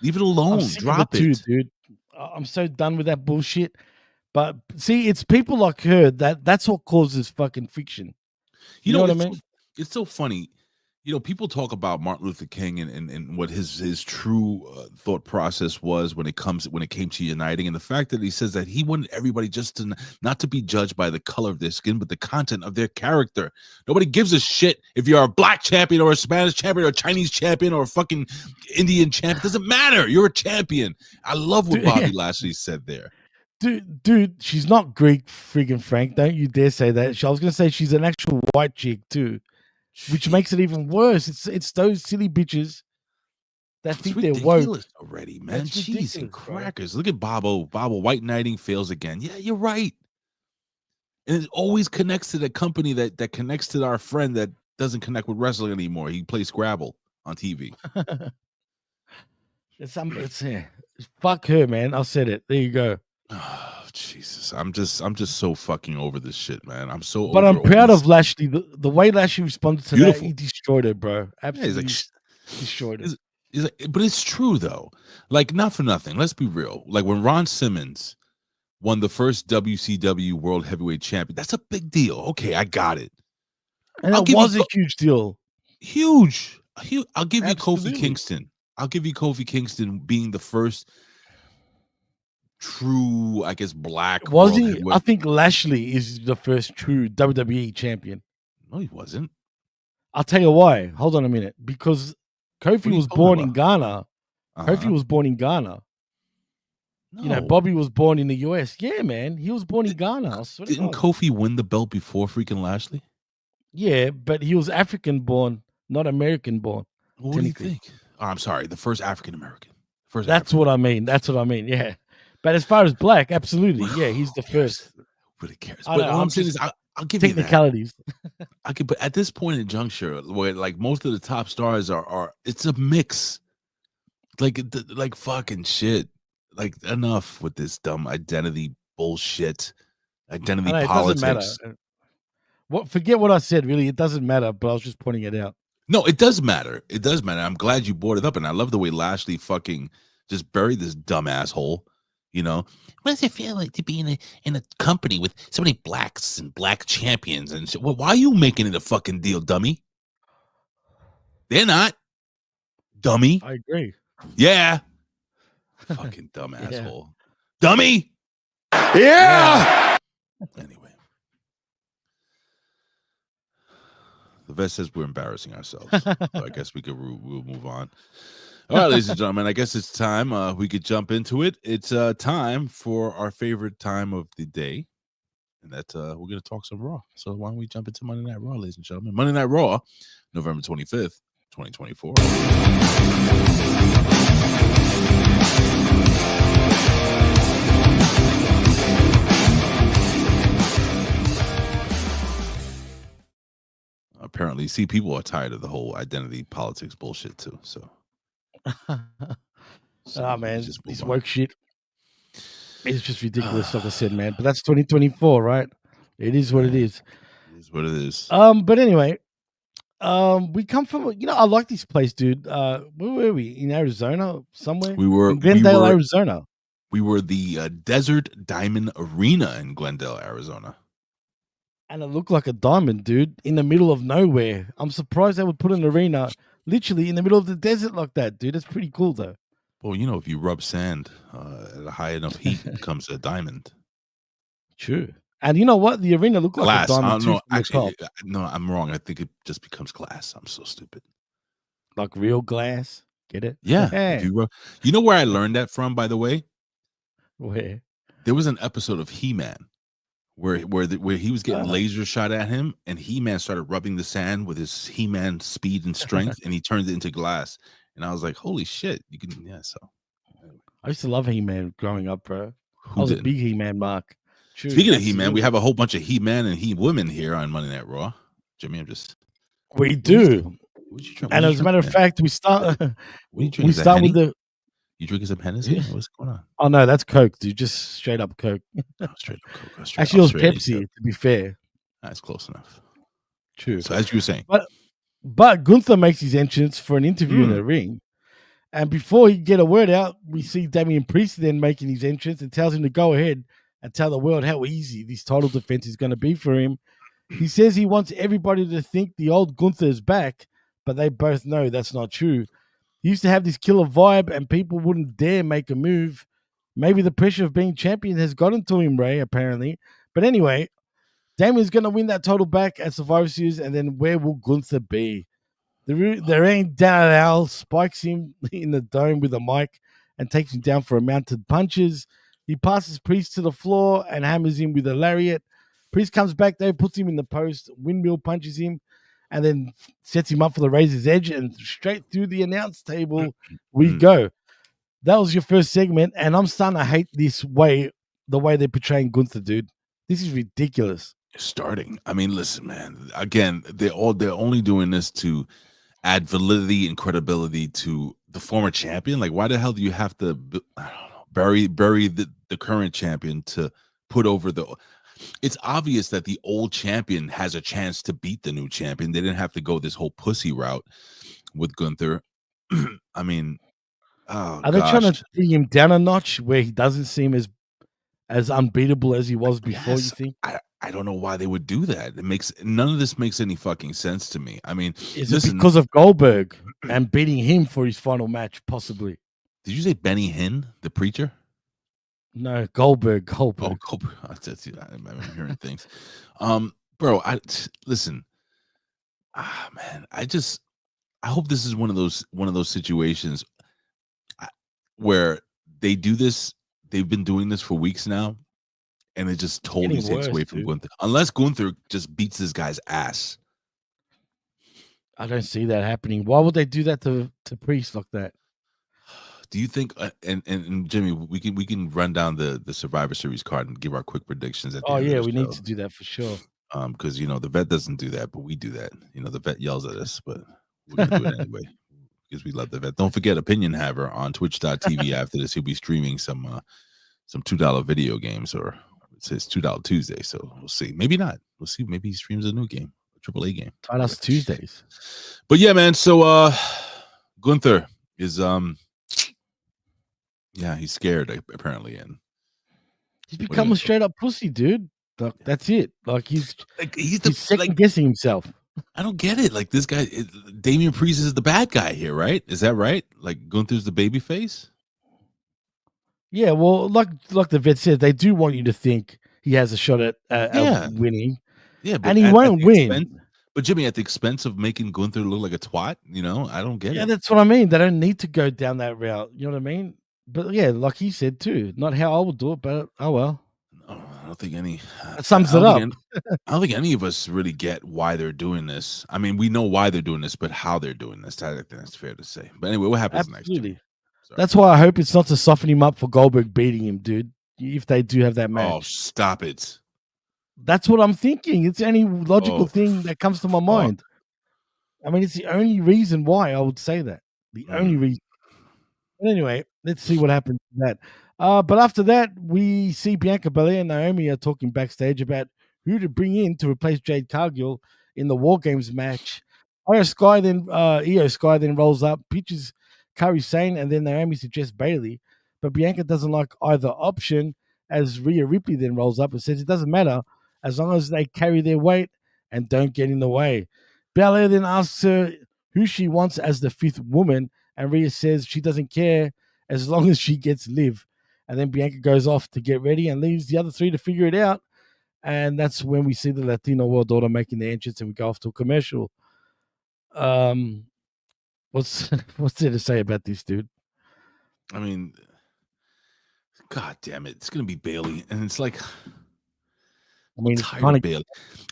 S2: Leave it alone.
S4: I'm sick of
S2: Drop
S4: too,
S2: it.
S4: dude. I'm so done with that bullshit. But see, it's people like her that's what causes fucking friction. You know what I mean?
S2: It's so funny. You know, people talk about Martin Luther King and what his true thought process was when it came to uniting, and the fact that he says that he wanted everybody just to not to be judged by the color of their skin, but the content of their character. Nobody gives a shit if you're a black champion or a Spanish champion or a Chinese champion or a fucking Indian champion. It doesn't matter. You're a champion. I love what Bobby Lashley said there.
S4: Dude, she's not Greek, friggin' Frank. Don't you dare say that. I was gonna say she's an actual white chick too. Which makes it even worse. It's those silly bitches that think they're woke
S2: already, man. Cheese and crackers. Bro. Look at Bobo. White knighting fails again. Yeah, you're right. And it always connects to the company that connects to our friend that doesn't connect with wrestling anymore. He plays Scrabble on TV.
S4: Fuck her, man. I said it. There you go.
S2: Oh, Jesus. I'm just so fucking over this shit, man. I'm so
S4: But I'm proud of Lashley. The way Lashley responded to that, he destroyed it, bro. Absolutely destroyed it.
S2: He's like, but it's true though. Like, not for nothing. Let's be real. Like when Ron Simmons won the first WCW World Heavyweight Champion, that's a big deal. Okay, I got it.
S4: And it was a huge deal.
S2: Huge. I'll give you Kofi Kingston. I'll give you Kofi Kingston being the first true, I guess, black.
S4: Was he? I think Lashley is the first true WWE champion.
S2: No, he wasn't.
S4: I'll tell you why. Hold on a minute. Because Kofi was born in Ghana. Kofi was born in Ghana. No. You know, Bobby was born in the US. Yeah, man. He was born in Ghana.
S2: Didn't Kofi win the belt before freaking Lashley?
S4: Yeah, but he was African born, not American born.
S2: What do you think? Oh, I'm sorry. The first African American.
S4: That's what I mean. Yeah. But as far as black, absolutely, yeah, he's the first.
S2: Really cares. But what I'm saying is, I'll give
S4: technicalities.
S2: You that. But at this point in juncture, where like most of the top stars are it's a mix. Like fucking shit. Like enough with this dumb identity bullshit, identity politics.
S4: It doesn't matter. Forget what I said. Really, it doesn't matter. But I was just pointing it out.
S2: No, it does matter. It does matter. I'm glad you brought it up, and I love the way Lashley fucking just buried this dumb asshole. You know, what does it feel like to be in a company with so many blacks and black champions? And shit? Well, why are you making it a fucking deal, dummy? They're not, dummy.
S4: I agree.
S2: Yeah, fucking dumb asshole, dummy.
S1: Yeah.
S2: Anyway, the vet says we're embarrassing ourselves. So I guess we'll move on. All right, ladies and gentlemen, I guess it's time we could jump into it. It's time for our favorite time of the day, and that's we're going to talk some Raw. So why don't we jump into Monday Night Raw, ladies and gentlemen? Monday Night Raw, November 25th, 2024. Apparently, see, people are tired of the whole identity politics bullshit too, so.
S4: Man, this woke shit. It's just ridiculous, like I said, man. But that's 2024, right? It is what it is.
S2: It is what it is.
S4: But anyway, we come from, I like this place, dude. Where were we? In Arizona, somewhere?
S2: We were
S4: in Glendale, Arizona.
S2: We were the Desert Diamond Arena in Glendale, Arizona.
S4: And it looked like a diamond, dude, in the middle of nowhere. I'm surprised they would put an arena literally in the middle of the desert like that, dude. That's pretty cool, though.
S2: Well, if you rub sand at a high enough heat, it becomes a diamond.
S4: True. And you know what? The arena looked like
S2: glass.
S4: a diamond, too.
S2: No, actually, no, I'm wrong. I think it just becomes glass. I'm so stupid.
S4: Like real glass? Get it?
S2: Yeah. You know where I learned that from, by the way?
S4: Where?
S2: There was an episode of He-Man where he was getting laser shot at him, and He-Man started rubbing the sand with his He-Man speed and strength, and he turned it into glass. And I was like, holy shit. You can, so.
S4: I used to love He-Man growing up, bro. I was a big He-Man mark.
S2: True. Speaking of He-Man, we have a whole bunch of He-Man and He-Women here on Monday Night Raw. Jimmy,
S4: we do. And as a matter of fact, we start with the...
S2: You drinking some Hennessy? What's going on?
S4: Oh no, that's Coke, dude. Just straight up Coke.
S2: Straight up Coke.
S4: Actually, it was Pepsi, to be fair.
S2: That's close enough.
S4: True.
S2: So as you were saying.
S4: But Gunther makes his entrance for an interview in the ring. And before he can get a word out, we see Damian Priest then making his entrance and tells him to go ahead and tell the world how easy this title defense is going to be for him. He says he wants everybody to think the old Gunther is back, but they both know that's not true. He used to have this killer vibe and people wouldn't dare make a move. Maybe the pressure of being champion has gotten to him, Ray, apparently. But anyway, Damian's going to win that title back at Survivor Series, and then where will Gunther be? The ring down spikes him in the dome with a mic and takes him down for a mounted punches. He passes Priest to the floor and hammers him with a lariat. Priest comes back there, puts him in the post, windmill punches him, and then sets him up for the Razor's Edge, and straight through the announce table we go. That was your first segment, and I'm starting to hate the way they're portraying Gunther, dude. This is ridiculous.
S2: Starting. I mean, listen, man. Again, they're only doing this to add validity and credibility to the former champion. Like, why the hell do you have to bury the current champion to put over the? It's obvious that the old champion has a chance to beat the new champion. They didn't have to go this whole pussy route with Gunther. I mean,
S4: are they trying to bring him down a notch where he doesn't seem as unbeatable as he was before? You think?
S2: I don't know why they would do that. None of this makes any fucking sense to me. I mean,
S4: is it because of Goldberg and beating him for his final match? Possibly.
S2: Did you say Benny Hinn, the preacher?
S4: No, Goldberg.
S2: Oh, Goldberg. I'm hearing things. Bro, listen. Man, I hope this is one of those situations where they do this. They've been doing this for weeks now, and it just totally takes away from Gunther. Unless Gunther just beats this guy's ass.
S4: I don't see that happening. Why would they do that to Priest like that?
S2: Do you think? And Jimmy, we can run down the Survivor Series card and give our quick predictions at the end of the
S4: we
S2: show.
S4: need to do that for sure.
S2: Because the vet doesn't do that, but we do that. The vet yells at us, but we're gonna do it anyway because we love the vet. Don't forget Opinion Haver on Twitch.tv. After this, he'll be streaming some $2 video games, or it says $2 Tuesday. So we'll see. Maybe not. We'll see. Maybe he streams a new game, a AAA game.
S4: That's Tuesdays.
S2: But yeah, man. So Gunther is he's scared apparently, and
S4: he's become a straight up pussy, dude. Like, that's it. Like he's second guessing himself.
S2: I don't get it. Like this guy, Damian Priest is the bad guy here, right? Is that right? Like Gunther's the baby face?
S4: Yeah, well, like the vet said, they do want you to think he has a shot at winning.
S2: Yeah,
S4: and he won't win.
S2: But Jimmy, at the expense of making Gunther look like a twat, I don't get it.
S4: Yeah, that's what I mean. They don't need to go down that route. You know what I mean? But yeah, like he said too, not how I would do it, but oh well.
S2: No, I don't think any
S4: that sums it up.
S2: I don't think any of us really get why they're doing this. I mean, we know why they're doing this, but how they're doing this, I think that's fair to say. But anyway, what happens next?
S4: That's why I hope it's not to soften him up for Goldberg beating him, dude. If they do have that match.
S2: Oh, stop it.
S4: That's what I'm thinking. It's any logical thing that comes to my mind. I mean, it's the only reason why I would say that. The only reason. But anyway, let's see what happens to that. But after that, we see Bianca Belair and Naomi are talking backstage about who to bring in to replace Jade Cargill in the WarGames match. Io Sky then rolls up, pitches Kairi Sane, and then Naomi suggests Bayley. But Bianca doesn't like either option, as Rhea Ripley then rolls up and says it doesn't matter as long as they carry their weight and don't get in the way. Belair then asks her who she wants as the fifth woman, and Rhea says she doesn't care as long as she gets Liv. And then Bianca goes off to get ready and leaves the other three to figure it out. And that's when we see the Latino World Order making the entrance, and we go off to a commercial. What's there to say about this, dude?
S2: I mean, God damn it. It's going to be Bayley. And it's like,
S4: it's
S2: tired of Bayley.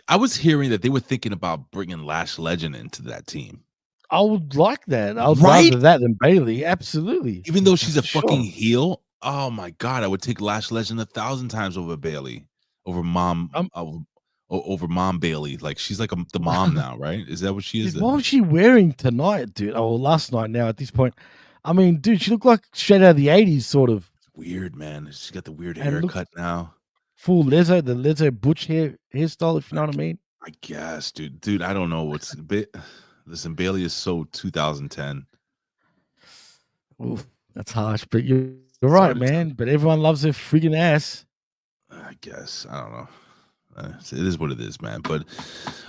S2: I was hearing that they were thinking about bringing Lash Legend into that team.
S4: I would like that. I would rather that than Bayley. Absolutely.
S2: Even though she's a fucking heel. Oh my God. I would take Lash Legend 1,000 times over Bayley, over Mom Bayley. Like she's like the mom now, right? Is that what she is?
S4: What was she wearing tonight, dude? Oh, last night now at this point. I mean, dude, she looked like straight out of the 80s, sort of.
S2: It's weird, man. She's got the weird haircut now.
S4: Full the Lizzo Butch hairstyle, if you know what I mean.
S2: I guess, dude. I don't know what's a bit. Listen, Bailey is so 2010.
S4: Oof, that's harsh, but you're
S2: It's
S4: right,
S2: hard to tell.
S4: man. But everyone loves her friggin' ass.
S2: I guess I don't know. It is what it is, man. But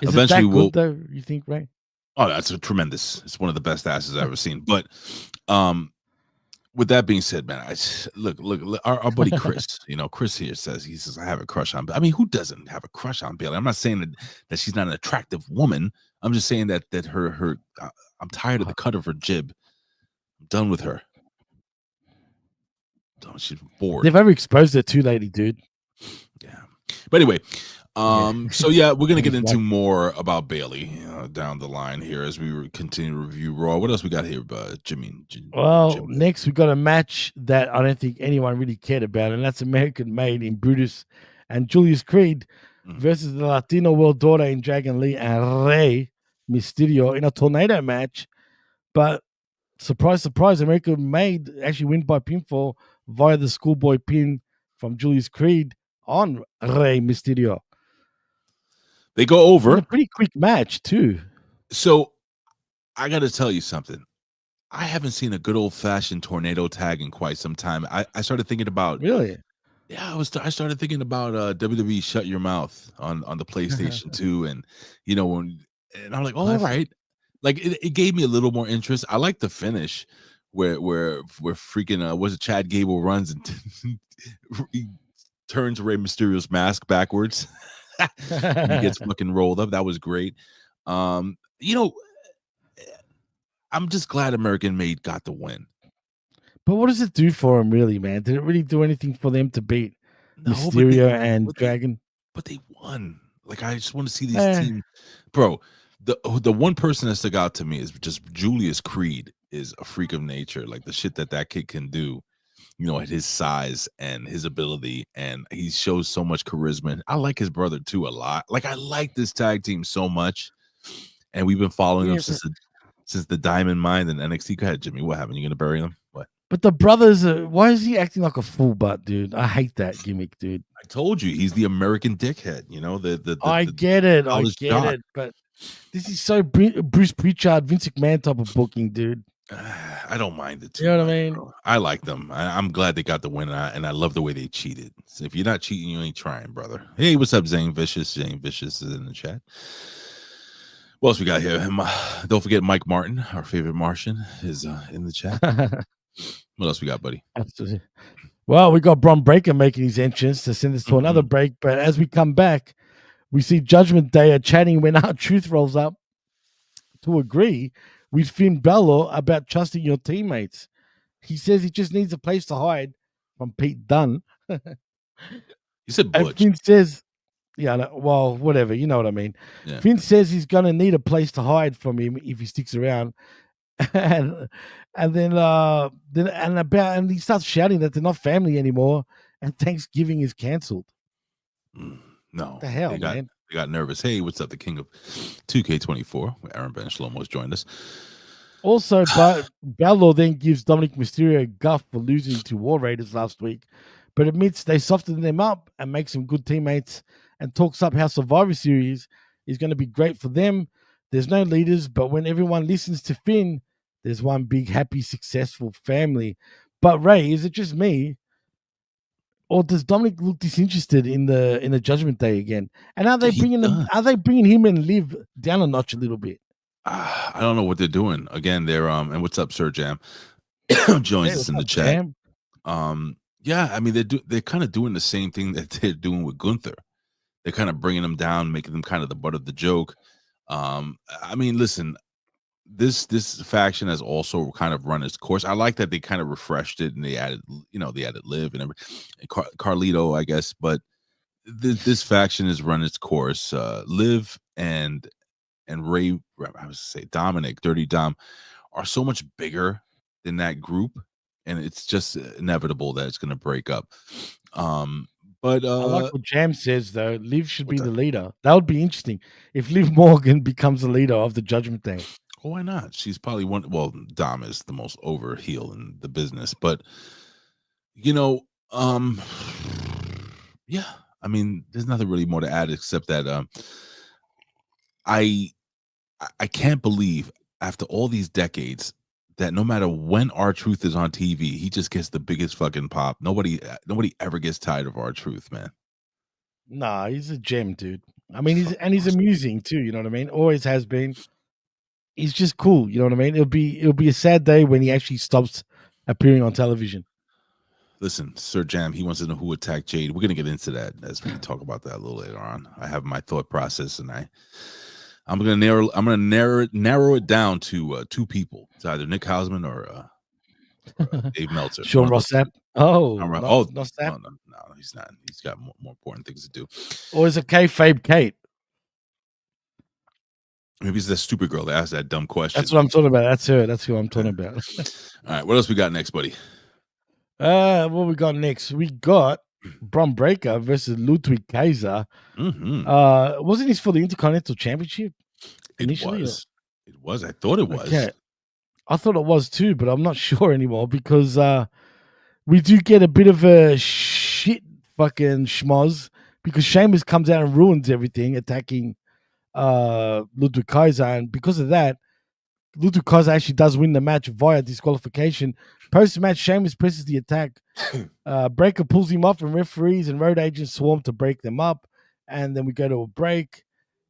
S4: Is
S2: eventually
S4: it that
S2: we'll.
S4: good though? You think, Ray?
S2: Oh, that's a tremendous. It's one of the best asses I've ever seen. But with that being said, man, look, our buddy Chris, Chris here says I have a crush on. I mean, who doesn't have a crush on Bailey? I'm not saying that she's not an attractive woman. I'm just saying that her I'm tired of the cut of her jib. I'm done with her. She's bored.
S4: They've overexposed her too lately, dude.
S2: Yeah. But anyway, so yeah, we're gonna get
S4: It's
S2: into
S4: like-
S2: more about Bailey down the line here as we continue to review Raw. What else we got here, Jimmy?
S4: Well, next we got a match that I don't think anyone really cared about, and that's American Made in Brutus and Julius Creed versus the Latino World Daughter in Dragon Lee and Rey Mysterio in a tornado match. But surprise, surprise, American Made actually win by pinfall via the schoolboy pin from Julius Creed on Rey Mysterio.
S2: They go over.
S4: In a pretty quick match too.
S2: So I got to tell you something. I haven't seen a good old fashioned tornado tag in quite some time. I started thinking about
S4: really.
S2: Yeah, I started thinking about WWE Shut Your Mouth on the PlayStation 2, and and I'm like, all right, like it gave me a little more interest. I like the finish where freaking was it Chad Gable runs and he turns Rey Mysterio's mask backwards. He gets fucking rolled up. That was great. I'm just glad American Made got the win.
S4: But what does it do for him, really, man? Did it really do anything for them to beat Mysterio and Dragon?
S2: But they won. Like, I just want to see these teams, bro. The one person that stuck out to me is just Julius Creed is a freak of nature. Like the shit that kid can do, at his size and his ability, and he shows so much charisma. I like his brother too a lot. Like, I like this tag team so much, and we've been following them since the Diamond Mine and NXT. Go ahead, Jimmy. What happened? You gonna bury them? What?
S4: But the brothers, why is he acting like a full butt, dude? I hate that gimmick, dude.
S2: I told you he's the American dickhead.
S4: I get it, but this is so Bruce Pritchard, Vince McMahon type of booking, dude.
S2: I don't mind it.
S4: You know what I mean?
S2: Bro. I like them. I'm glad they got the win, and I love the way they cheated. So if you're not cheating, you ain't trying, brother. Hey, what's up, Zane Vicious? Zane Vicious is in the chat. What else we got here? Don't forget Mike Martin, our favorite Martian, is in the chat. What else we got, buddy?
S4: Absolutely. Well, we got Bron Breakker making his entrance to send us to another break. But as we come back, we see Judgment Day are chatting when our Truth rolls up to agree with Finn Balor about trusting your teammates. He says he just needs a place to hide from Pete Dunne.
S2: He said Butch.
S4: And Finn says, well, whatever. You know what I mean.
S2: Yeah.
S4: Finn says he's going to need a place to hide from him if he sticks around. and then he starts shouting that they're not family anymore and Thanksgiving is canceled.
S2: No,
S4: what the hell, man.
S2: They got nervous. Hey, what's up? The king of 2K24, where Aaron Ben Shlomo's joined us.
S4: Also, but Balor then gives Dominic Mysterio a guff for losing to War Raiders last week, but admits they softened them up and make some good teammates, and talks up how Survivor Series is going to be great for them. There's no leaders, but when everyone listens to Finn, there's one big, happy, successful family. But Ray, is it just me, or does Dominic look disinterested in the Judgment Day again? And are they bringing him? Are they bringing him and Liv down a notch a little bit?
S2: I don't know what they're doing. Again, they're and what's up, Sir Jam? Joins us in the chat. Jam? Yeah, I mean they're kind of doing the same thing that they're doing with Gunther. They're kind of bringing him down, making them kind of the butt of the joke. I mean, listen, this faction has also kind of run its course. I like that they kind of refreshed it and they added Liv and Carlito, I guess. But this faction has run its course. Liv and Ray, I was say Dominic, Dirty Dom, are so much bigger than that group, and it's just inevitable that it's going to break up. But
S4: I like what Jam says though. Liv should be the leader. That would be interesting if Liv Morgan becomes the leader of the Judgment Day.
S2: Well, why not? She's probably one. Well, Dom is the most over heel in the business, but yeah. I mean, there's nothing really more to add except that I I can't believe after all these decades that no matter when R-Truth is on TV, he just gets the biggest fucking pop. Nobody ever gets tired of R-Truth, man.
S4: Nah, he's a gem, dude. I mean, he's amusing too. You know what I mean? Always has been. He's just cool. You know what I mean? It'll be a sad day when he actually stops appearing on television.
S2: Listen, Sir Jam, he wants to know who attacked Jade. We're gonna get into that as we talk about that a little later on. I have my thought process, and I'm gonna narrow it down to two people. It's either Nick Hausman or Dave Meltzer.
S4: Sean Ross Sapp. Oh,
S2: no,
S4: Sapp.
S2: no, he's not. He's got more important things to do.
S4: Or is it kayfabe Kate?
S2: Maybe it's that stupid girl that asked that dumb question.
S4: That's what I'm talking about. That's her. That's who I'm talking about.
S2: All right, what else we got next, buddy?
S4: What we got next? We got Bron Breakker versus Ludwig Kaiser. Wasn't this for the Intercontinental Championship? Initially,
S2: it was. I thought it was.
S4: Okay. I thought it was too, but I'm not sure anymore because we do get a bit of a shit fucking schmoz because Sheamus comes out and ruins everything, attacking Ludwig Kaiser, and because of that, Ludwig Kaiser actually does win the match via disqualification. Post-match, Sheamus presses the attack. Breakker pulls him off, and referees and road agents swarm to break them up. And then we go to a break,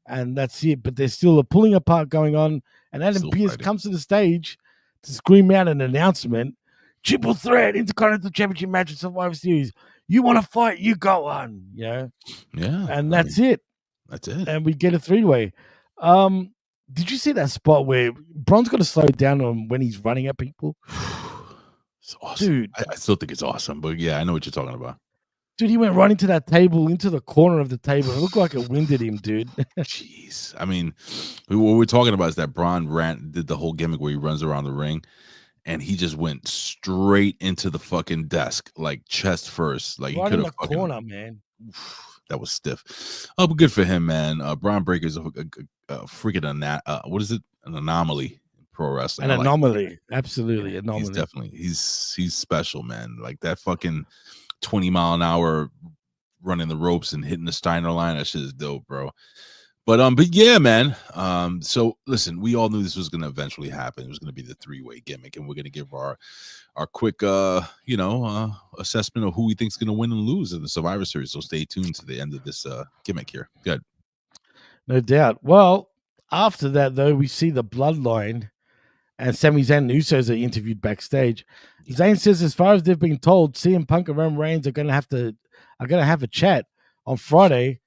S4: and that's it. But there's still a pulling apart going on. And Adam Pearce comes to the stage to scream out an announcement. Triple threat, Intercontinental Championship match at Survivor Series. You want to fight, you go on. Yeah. And that's it.
S2: That's it.
S4: And we get a three-way. Did you see that spot where Bron's got to slow down on when he's running at people?
S2: It's awesome.
S4: Dude.
S2: I still think it's awesome, but yeah, I know what you're talking about.
S4: Dude, he went right into that table, into the corner of the table. It looked like it winded him, dude.
S2: Jeez. I mean, what we're talking about is that Bron did the whole gimmick where he runs around the ring, and he just went straight into the fucking desk, like chest first. Like
S4: right
S2: he could
S4: in
S2: have
S4: the corner, man.
S2: That was stiff. Oh, but good for him, man. Bron Breakker's a freaking what is it? An anomaly in pro wrestling.
S4: An anomaly, absolutely anomaly.
S2: He's definitely he's special, man. Like that fucking 20-mile-an-hour running the ropes and hitting the Steiner line. That shit is dope, bro. But yeah, man. So listen, we all knew this was gonna eventually happen. It was gonna be the three-way gimmick, and we're gonna give our quick assessment of who we think's gonna win and lose in the Survivor Series. So stay tuned to the end of this gimmick here. Good.
S4: No doubt. Well, after that though, we see the Bloodline and Sami Zayn and Usos are interviewed backstage. Zayn says, as far as they've been told, CM Punk and Roman Reigns are gonna have a chat on Friday.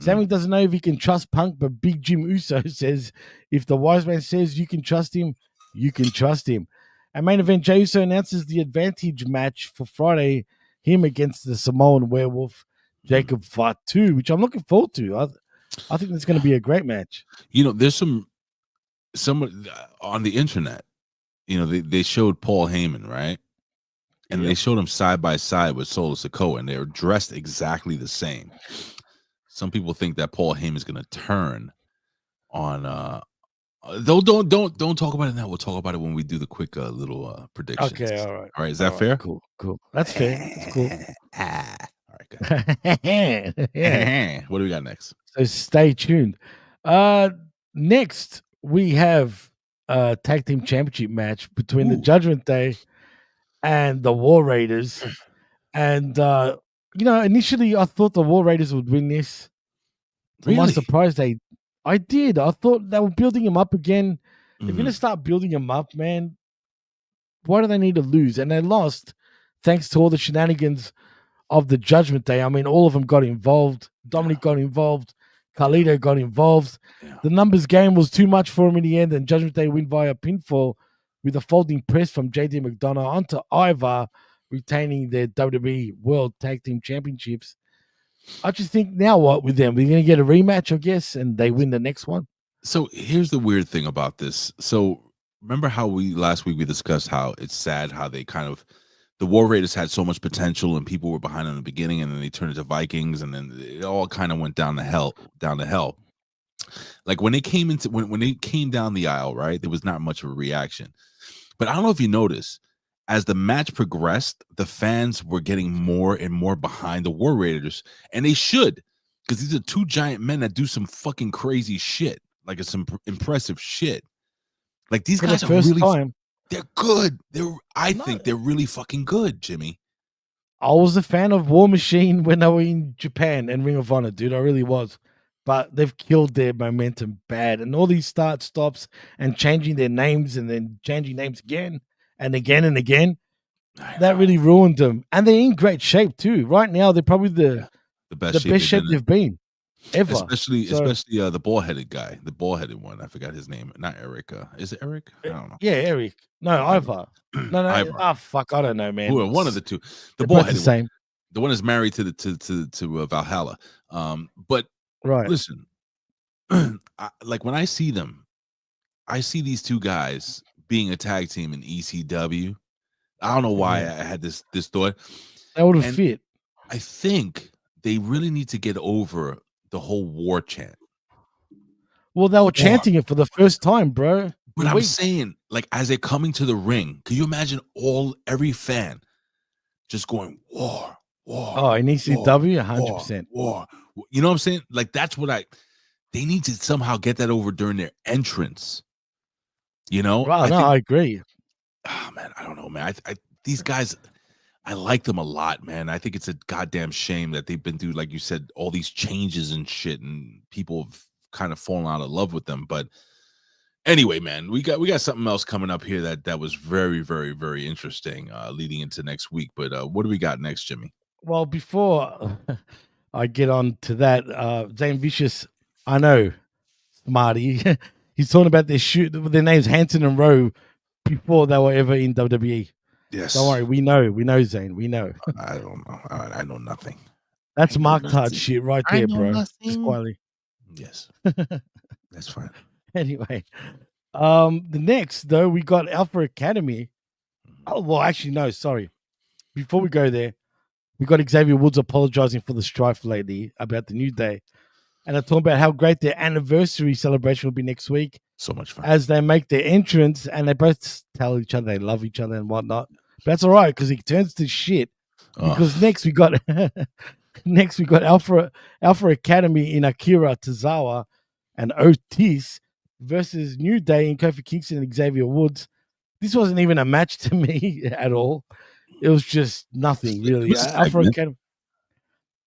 S4: Sammy doesn't know if he can trust Punk, but Big Jim Uso says if the wise man says you can trust him, you can trust him. And main event, Jey Uso announces the advantage match for Friday, him against the Samoan werewolf, Jacob Fatu, which I'm looking forward to. I think it's going to be a great match.
S2: You know, there's some on the internet, you know, they showed Paul Heyman, right? And they showed him side by side with Solo Sikoa, and they're dressed exactly the same. Some people think that Paul Heyman is going to turn on. Don't talk about it now. We'll talk about it when we do the quick little predictions.
S4: Okay, all right.
S2: Is that fair?
S4: Cool. That's fair. It's cool.
S2: All right, good.
S4: Yeah.
S2: What do we got next?
S4: So stay tuned. Next we have a tag team championship match between the Judgment Day and the War Raiders, and initially I thought the War Raiders would win this. To my surprise, I did. I thought they were building him up again. They're going to start building him up, man. Why do they need to lose? And they lost thanks to all the shenanigans of the Judgment Day. I mean, all of them got involved. Dominic got involved. Carlito got involved. Yeah. The numbers game was too much for him in the end, and Judgment Day win via pinfall with a folding press from JD McDonough onto Ivar, retaining their WWE World Tag Team Championships. I just think, now what with them? We're going to get a rematch, I guess, and they win the next one.
S2: So here's the weird thing about this. So remember how last week we discussed how it's sad how they kind of, the War Raiders had so much potential and people were behind in the beginning, and then they turned into Vikings, and then it all kind of went down to hell. Like when they came when they came down the aisle, right? There was not much of a reaction. But I don't know if you noticed, as the match progressed, the fans were getting more and more behind the War Raiders, and they should, because these are two giant men that do some fucking crazy shit. like it's some impressive shit. Like these
S4: For the
S2: guys are
S4: first
S2: really,
S4: time.
S2: they're good. I
S4: No.
S2: think they're really fucking good, Jimmy.
S4: I was a fan of War Machine when they were in Japan and Ring of Honor, dude. I really was. But they've killed their momentum bad. And all these start stops and changing their names and then changing names again and again and again. That really ruined them. And they're in great shape too. Right now, they're probably the
S2: best
S4: shape they've been ever.
S2: Especially the ball-headed guy, the ball-headed one. I forgot his name. Not Eric. Is it Eric? I don't know.
S4: Yeah, Eric. No, Ivar. No.
S2: Ivar.
S4: Oh, fuck. I don't know, man.
S2: One of the two. The
S4: They're both
S2: ball-headed
S4: the same.
S2: one. The one is married to Valhalla. But
S4: Right.
S2: listen, like when I see them, I see these two guys being a tag team in ECW. I don't know why I had this thought.
S4: That would have fit.
S2: I think they really need to get over the whole war chant.
S4: Well, they were chanting it for the first time, bro.
S2: But I'm saying, like, as they're coming to the ring, can you imagine every fan just going, war, war?
S4: Oh, in ECW, 100%.
S2: War. You know what I'm saying? Like, that's what they need to somehow get that over during their entrance. You know?
S4: Right, I agree.
S2: Oh, man, I don't know, man. These guys, I like them a lot, man. I think it's a goddamn shame that they've been through, like you said, all these changes and shit, and people have kind of fallen out of love with them. But anyway, man, we got something else coming up here that was very, very, very interesting leading into next week. But what do we got next, Jimmy?
S4: Well, before I get on to that, Zane Vicious, I know, Marty, he's talking about their names Hanson and Rowe before they were ever in WWE.
S2: Yes.
S4: Don't worry, we know, Zane, we know.
S2: I don't know. I know nothing.
S4: That's Mark Tard shit right there, bro. Just quietly.
S2: Yes. That's fine.
S4: Anyway, the next though we got Alpha Academy. Oh well, actually no, sorry. Before we go there, we got Xavier Woods apologizing for the strife lately about the New Day, and they're talking about how great their anniversary celebration will be next week.
S2: So much fun
S4: as they make their entrance, and they both tell each other they love each other and whatnot. But that's all right because he turns to shit. Because next we got Alpha Academy in Akira Tozawa and Otis versus New Day in Kofi Kingston and Xavier Woods. This wasn't even a match to me at all. It was just nothing really. Alpha Academy.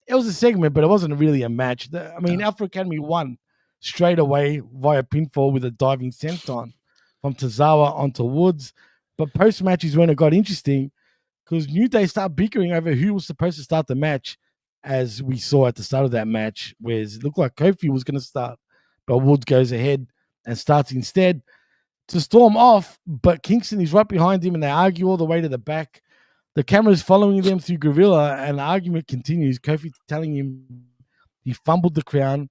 S4: It was a segment, but it wasn't really a match. Alpha Academy won straight away via pinfall with a diving senton from Tozawa onto Woods. But post-match is when it got interesting because New Day started bickering over who was supposed to start the match, as we saw at the start of that match, where it looked like Kofi was going to start, but Woods goes ahead and starts instead to storm off, but Kingston is right behind him and they argue all the way to the back. The camera's following them through Gorilla and the argument continues. Kofi telling him he fumbled the crown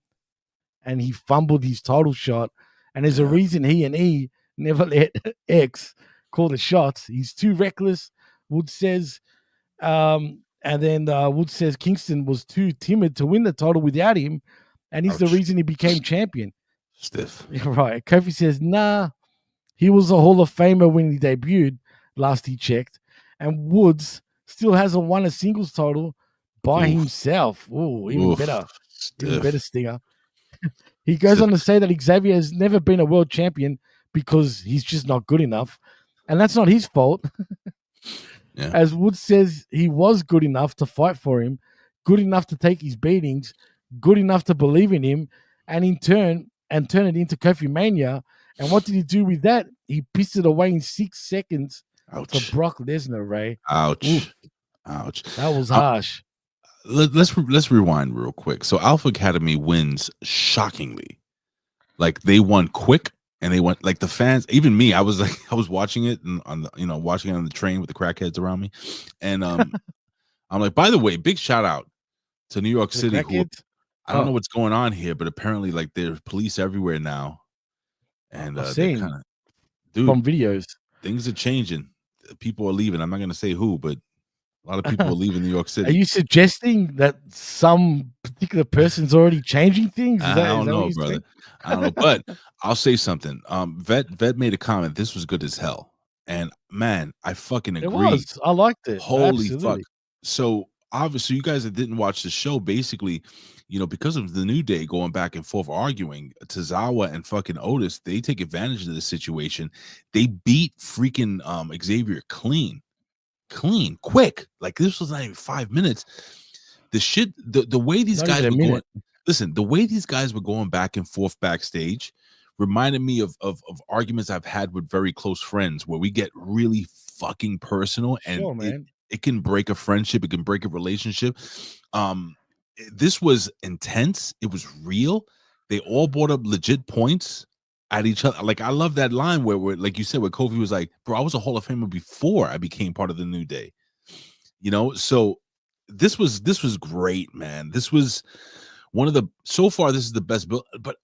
S4: and he fumbled his title shot. And there's a reason he and E never let X call the shots. He's too reckless, Woods says. And then Woods says Kingston was too timid to win the title without him. And he's the reason he became champion.
S2: Stiff.
S4: Right. Kofi says, nah, he was a Hall of Famer when he debuted, last he checked. And Woods still hasn't won a singles title by himself. Oh, even better.
S2: Stiff.
S4: Even better stinger. He goes on to say that Xavier has never been a world champion because he's just not good enough. And that's not his fault.
S2: Yeah.
S4: As Woods says, he was good enough to fight for him, good enough to take his beatings, good enough to believe in him, and in turn, turn it into Kofi Mania. And what did he do with that? He pissed it away in 6 seconds to Brock Lesnar, Ray.
S2: Ouch.
S4: Oof.
S2: Ouch.
S4: That was harsh.
S2: Let's rewind real quick. So Alpha Academy wins shockingly. Like they won quick and they went like the fans, even me, I was watching it and watching it on the train with the crackheads around me. And I'm like, by the way, big shout out to New York City. I don't know what's going on here, but apparently like there's police everywhere now. And
S4: I've seen
S2: dude,
S4: from videos.
S2: Things are changing. People are leaving. I'm not gonna say who, but a lot of people are leaving New York City.
S4: Are you suggesting that some particular person's already changing things?
S2: I don't know, brother. I don't know, but I'll say something. Vet made a comment. This was good as hell, and man, I fucking agree.
S4: It was. I liked it.
S2: Holy
S4: Absolutely.
S2: fuck! So obviously, you guys that didn't watch the show, basically, because of the New Day going back and forth arguing, Tozawa and fucking Otis, they take advantage of the situation. They beat freaking Xavier clean, quick. Like this was not even 5 minutes. The way these
S4: Not
S2: guys
S4: even a
S2: were going,
S4: minute.
S2: listen, the way these guys were going back and forth backstage reminded me of arguments I've had with very close friends where we get really fucking personal, and
S4: Sure, man.
S2: it can break a friendship, it can break a relationship. This was intense, it was real. They all brought up legit points at each other. Like I love that line where like you said, where Kofi was like, bro, I was a Hall of Famer before I became part of the New Day. So this was great, man. This was one of the, so far this is the best build, but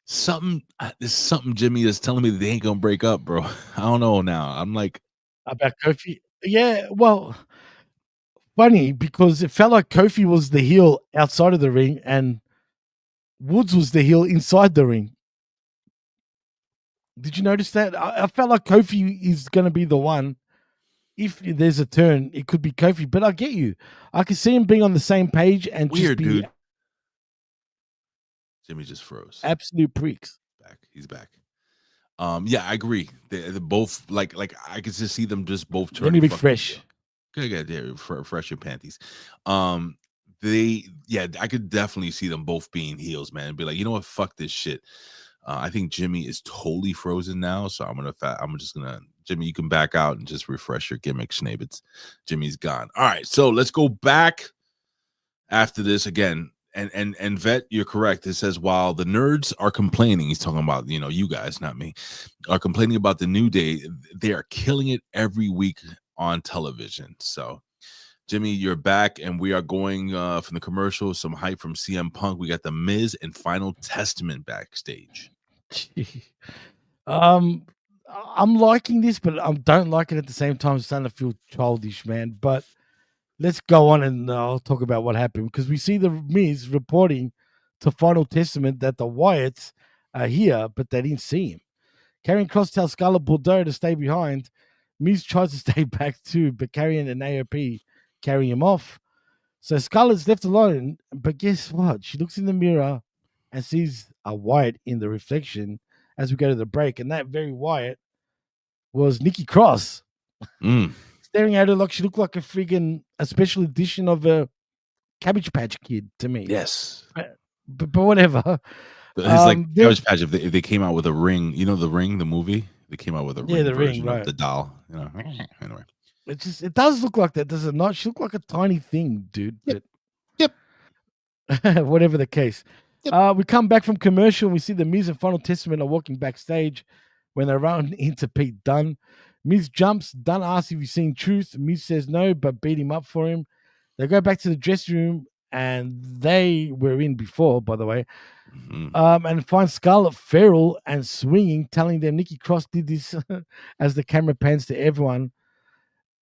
S2: there's something Jimmy is telling me that they ain't gonna break up, bro. I don't know now. I'm like,
S4: About Kofi. Yeah, well, funny because it felt like Kofi was the heel outside of the ring and Woods was the heel inside the ring. Did you notice that? I felt like Kofi is going to be the one. If there's a turn, it could be Kofi, but I get you. I can see him being on the same page and
S2: weird,
S4: just be
S2: dude. Jimmy just froze.
S4: absolute pricks.
S2: He's back. Yeah, I agree. They're both like I could just see them just both turning.
S4: Let me refresh.
S2: Good, refresh your panties. I could definitely see them both being heels, man. And be like, you know what? Fuck this shit. I think Jimmy is totally frozen now, so I'm just gonna Jimmy, you can back out and just refresh your gimmick, Schnabitz. Jimmy's gone. All right, so let's go back after this again. And Vet, you're correct. It says while the nerds are complaining, he's talking about, you guys, not me, are complaining about the New Day, they are killing it every week on television. So Jimmy, you're back, and we are going from the commercial, some hype from CM Punk. We got the Miz and Final Testament backstage.
S4: I'm liking this, but I don't like it at the same time. It's starting to feel childish, man. But let's go on and I'll talk about what happened, because we see the Miz reporting to Final Testament that the Wyatts are here, but they didn't see him. Karrion Kross tells Scarlett Bordeaux to stay behind. Miz tries to stay back too, but Karrion and AOP carry him off. So Scarlett's left alone, but guess what? She looks in the mirror and sees a Wyatt in the reflection as we go to the break, and that very Wyatt was Nikki Cross. Staring at her like she looked like a special edition of a Cabbage Patch Kid to me.
S2: Yes.
S4: But whatever.
S2: It's like Cabbage Patch if they came out with a ring. You know The Ring, the movie? They came out with a ring version of the doll. Anyway.
S4: It does look like that, does it not? She looked like a tiny thing, dude.
S2: Yep.
S4: Whatever the case.
S2: Yep.
S4: We come back from commercial and we see the Miz and Final Testament are walking backstage when they run into Pete Dunne. Miz jumps. Dunne asks if he's seen Truth. Miz says no, but beat him up for him. They go back to the dressing room, and they were in before, by the way, and find Scarlett feral and swinging, telling them Nikki Cross did this as the camera pans to everyone.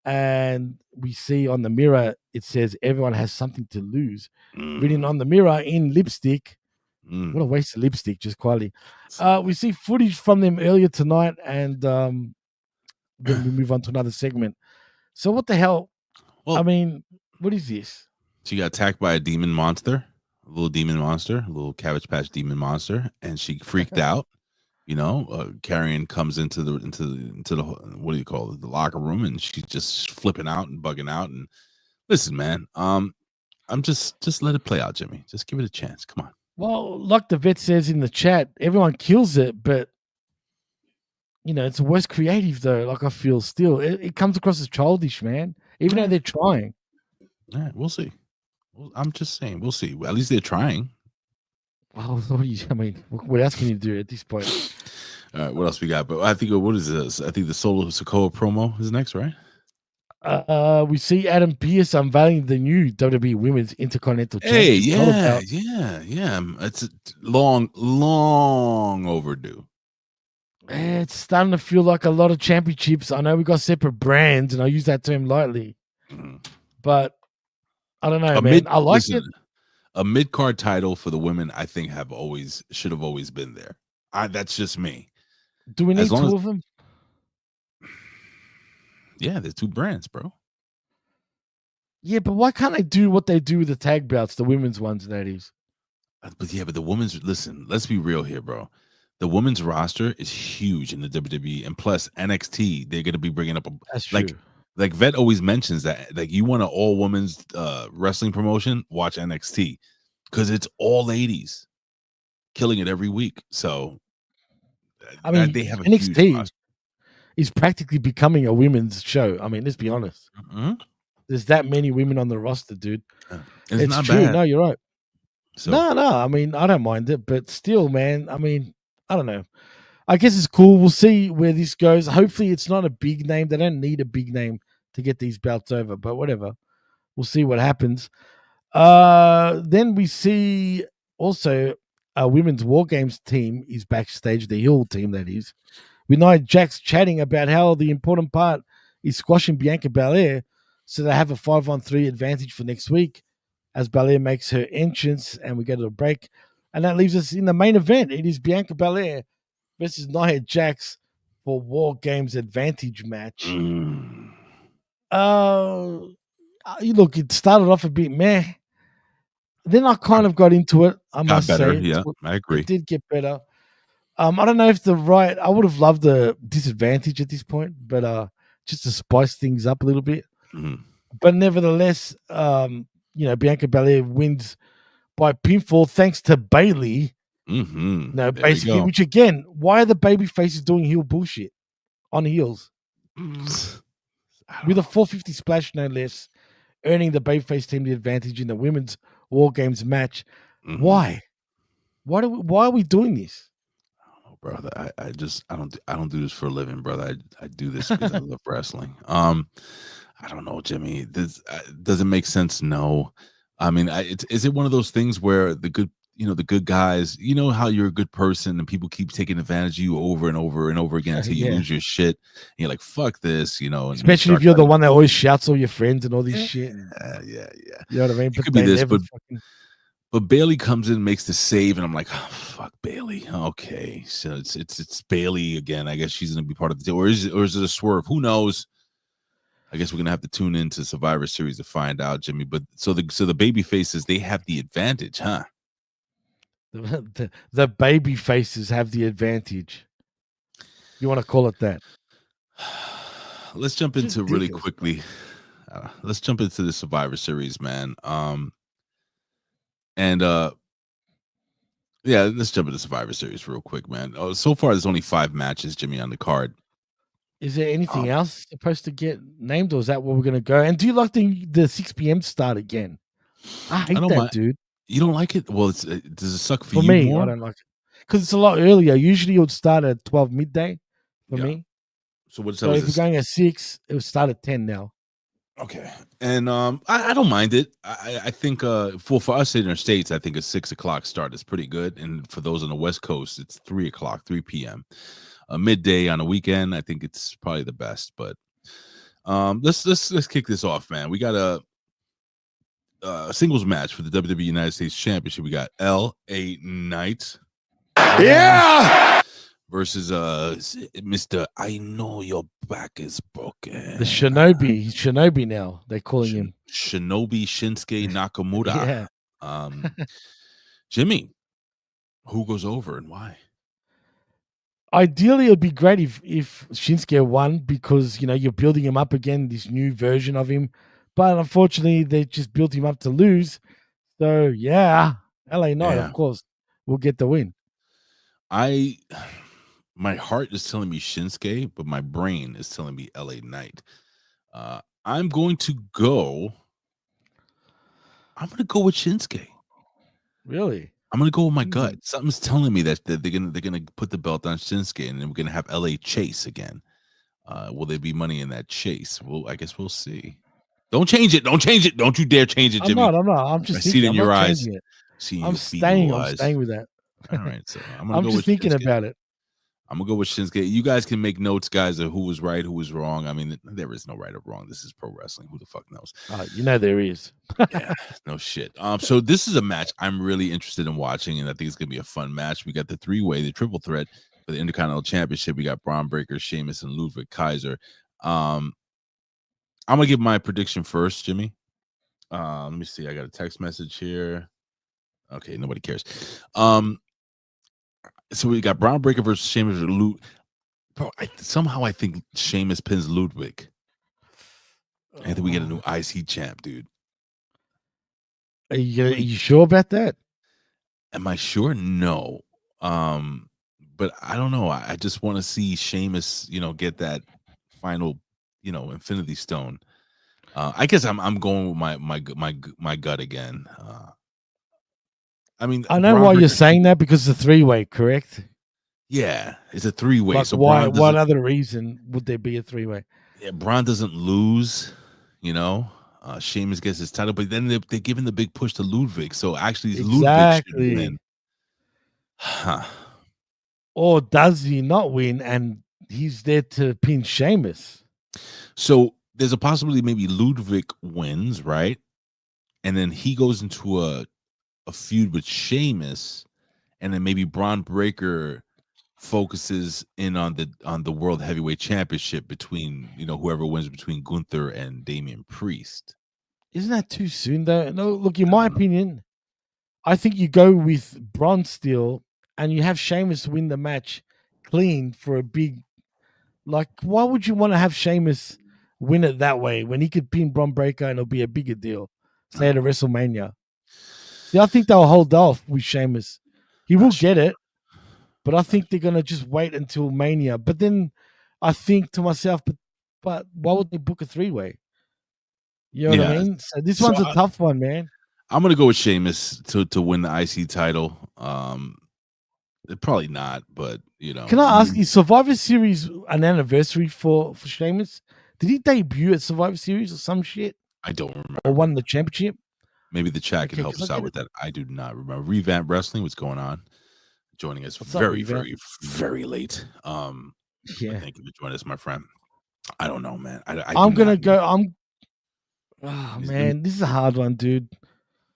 S4: And we see on the mirror, it says everyone has something to lose. Written on the mirror in lipstick. What a waste of lipstick, just quietly. We see footage from them earlier tonight, and then we move on to another segment. So what the hell? Well, I mean, what is this?
S2: She got attacked by a demon monster, a little Cabbage Patch demon monster, and she freaked out. Karrion comes into the what do you call it, the locker room, and she's just flipping out and bugging out. And listen, man, I'm just let it play out, Jimmy. Just give it a chance. Come on.
S4: Well, like the vet says in the chat, everyone kills it, but it's the worst creative though. Like I feel still, it comes across as childish, man. Even though they're trying.
S2: All right, we'll see. I'm just saying, we'll see. At least they're trying.
S4: Well, what else can you do at this point?
S2: All right, what else we got? But I think, what is this? I think the Solo Sikoa promo is next, right?
S4: We see Adam Pearce unveiling the new WWE Women's Intercontinental Championship.
S2: Yeah. It's long overdue.
S4: It's starting to feel like a lot of championships. I know we got separate brands, and I use that term lightly, but I don't know, man. I like it.
S2: A mid-card title for the women, I think, should have always been there. That's just me.
S4: Do we need two of them?
S2: Yeah, there's two brands, bro.
S4: Yeah, but why can't they do what they do with the tag belts, the women's ones, that is?
S2: But the women's, listen, let's be real here, bro. The women's roster is huge in the WWE, and plus NXT, they're going to be bringing up
S4: That's true.
S2: like Vet always mentions that, like, you want an all women's wrestling promotion, watch NXT because it's all ladies killing it every week. So
S4: I mean,
S2: they have a huge
S4: NXT
S2: roster.
S4: is practically becoming a women's show. I mean, let's be honest.
S2: Mhm.
S4: There's that many women on the roster, dude.
S2: It's not
S4: true.
S2: bad.
S4: No, you're right.
S2: So
S4: No. I mean, I don't mind it, but still, man. I mean, I don't know. I guess it's cool. We'll see where this goes. Hopefully, it's not a big name. They don't need a big name to get these belts over, but whatever. We'll see what happens. Then we see also a women's WarGames team is backstage, the Hill team, that is. We know Jack's chatting about how the important part is squashing Bianca Belair, so they have a 5-on-3 advantage for next week as Belair makes her entrance, and we go to a break. And that leaves us in the main event. It is Bianca Belair versus Nia Jax for WarGames Advantage match. Look, it started off a bit meh. Then I kind of got into it. I must
S2: better.
S4: say,
S2: Yeah, I agree.
S4: It did get better. I don't know if I would have loved the disadvantage at this point, but just to spice things up a little bit.
S2: Mhm.
S4: But nevertheless, Bianca Belair wins by pinfall thanks to Bailey.
S2: Mhm.
S4: No,
S2: There we
S4: basically,
S2: go.
S4: which again, why are the baby faces doing heel bullshit on heels with a 450 splash, no less, earning the babyface team the advantage in the women's WarGames match?
S2: Mhm.
S4: Why? Why are we doing this?
S2: Oh, brother, I don't do this for a living, brother. I do this because I love wrestling. I don't know, Jimmy. This does it make sense? No. I mean, is it one of those things where the good guys, you know how you're a good person and people keep taking advantage of you over and over and over again until you
S4: Yeah.
S2: lose your shit. And you're like, fuck this, and you
S4: Especially if
S2: start
S4: you're the
S2: cutting-
S4: one that always shouts all your friends and all this shit.
S2: Yeah.
S4: You know what I mean?
S2: It
S4: But
S2: could be
S4: they
S2: this,
S4: never
S2: but
S4: fucking.
S2: But Bailey comes in, makes the save, and I'm like, oh, fuck Bailey. Okay, so it's Bailey again. I guess she's gonna be part of the deal, or is it a swerve? Who knows? I guess we're gonna have to tune into Survivor Series to find out, Jimmy. But so the baby faces, they have the advantage, huh?
S4: The baby faces have the advantage. You want to call it that?
S2: Let's jump
S4: It's
S2: into really
S4: ridiculous,
S2: quickly. Let's jump into the Survivor Series, man. And yeah, let's jump into Survivor Series real quick, man. So far, there's only 5 matches, Jimmy, on the card.
S4: Is there anything
S2: Um,
S4: else supposed to get named, or is that where we're gonna go? And do you like the 6 p.m. start again? I
S2: I
S4: hate
S2: don't
S4: that,
S2: mind.
S4: dude.
S2: You don't like it? Well, does it suck for
S4: For
S2: you
S4: me, I
S2: more?
S4: don't like it because it's a lot earlier. Usually, it would start at 12 midday for
S2: Yeah.
S4: me.
S2: So what's that?
S4: So
S2: Was
S4: if we're
S2: this?
S4: going at 6, it would start at 10 now.
S2: Okay. And I don't mind it. I think for us in our states, I think a 6 o'clock start is pretty good. And for those on the West Coast, it's 3 o'clock, 3 p.m. Midday on a weekend. I think it's probably the best. But let's kick this off, man. We got a singles match for the WWE United States Championship. We got L.A. Knight.
S3: Yeah!
S2: Versus Mr. I know your back is broken.
S4: The Shinobi, he's Shinobi now. They're calling him
S2: Shinobi Shinsuke Nakamura.
S4: Yeah.
S2: Jimmy, who goes over and why?
S4: Ideally, it'd be great if Shinsuke won because you're building him up again, this new version of him. But unfortunately, they just built him up to lose. So yeah, LA Knight,
S2: Yeah.
S4: of course, will get the win.
S2: My heart is telling me Shinsuke, but my brain is telling me LA Knight. I'm going to go with Shinsuke.
S4: Really?
S2: I'm gonna go with my gut. Something's telling me that they're gonna put the belt on Shinsuke, and then we're gonna have LA chase again. Will there be money in that chase? Well, I guess we'll see. Don't change it. Don't change it. Don't you dare change it, Jimmy.
S4: I'm not. I'm just
S2: I see
S4: thinking.
S2: it in
S4: I'm
S2: your
S4: not
S2: eyes.
S4: changing it.
S2: Seeing
S4: I'm
S2: your
S4: staying.
S2: evil
S4: I'm
S2: eyes.
S4: staying with that.
S2: All right, so I'm gonna
S4: I'm
S2: go
S4: just
S2: with
S4: thinking
S2: Shinsuke.
S4: about it.
S2: I'm gonna go with Shinsuke. You guys can make notes, guys, of who was right, who was wrong. I mean, there is no right or wrong. This is pro wrestling. Who the fuck knows?
S4: There is.
S2: Yeah, no shit. So this is a match I'm really interested in watching, and I think it's gonna be a fun match. We got the 3-way, the triple threat for the Intercontinental Championship. We got Bron Breakker, Sheamus, and Ludwig Kaiser. I'm gonna give my prediction first, Jimmy. Let me see. I got a text message here. Okay, nobody cares. So we got Bron Breakker versus Sheamus. Bro, somehow I think Sheamus pins Ludwig. I think we get a new IC champ, dude.
S4: Are you sure about that?
S2: Am I sure? No. But I don't know. I just want to see Sheamus, get that final, Infinity Stone. I guess I'm going with my gut again. I mean,
S4: I know
S2: Bron
S4: why you're
S2: Breakker-
S4: saying that because it's a 3-way, correct?
S2: Yeah, it's a 3-way.
S4: Like
S2: So
S4: why?
S2: Bron
S4: What
S2: doesn't.
S4: other reason would there be a 3-way?
S2: Yeah, Bron doesn't lose. Sheamus gets his title, but then they're giving the big push to Ludwig. So actually, Ludwig should
S4: Exactly.
S2: win. Huh.
S4: Or does he not win and he's there to pin Sheamus?
S2: So there's a possibility maybe Ludwig wins, right? And then he goes into a feud with Sheamus, and then maybe Bron Breakker focuses in on the World Heavyweight Championship between whoever wins between Gunther and Damian Priest.
S4: Isn't that too soon though? No, look, in my opinion, I think you go with Bron still and you have Sheamus win the match clean for a big. Like, why would you want to have Sheamus win it that way when he could pin Bron Breakker and it'll be a bigger deal? Say at a WrestleMania. See, I think they'll hold off with Sheamus. He will get it, but I think they're gonna just wait until Mania. But then I think to myself, but why would they book a 3-way? You know what I mean? So this one's a tough one, man.
S2: I'm gonna go with Sheamus to win the IC title. Probably not, but
S4: Can I ask you, Survivor Series an anniversary for Sheamus? Did he debut at Survivor Series or some shit?
S2: I don't remember.
S4: Or won the championship?
S2: Maybe the chat can help us out with that. I do not remember. Revamp Wrestling, what's going on? Joining us very, very, very late.
S4: Yeah.
S2: Thank you for joining us, my friend. I don't know, man.
S4: I'm gonna go. Oh man, this is a hard one, dude.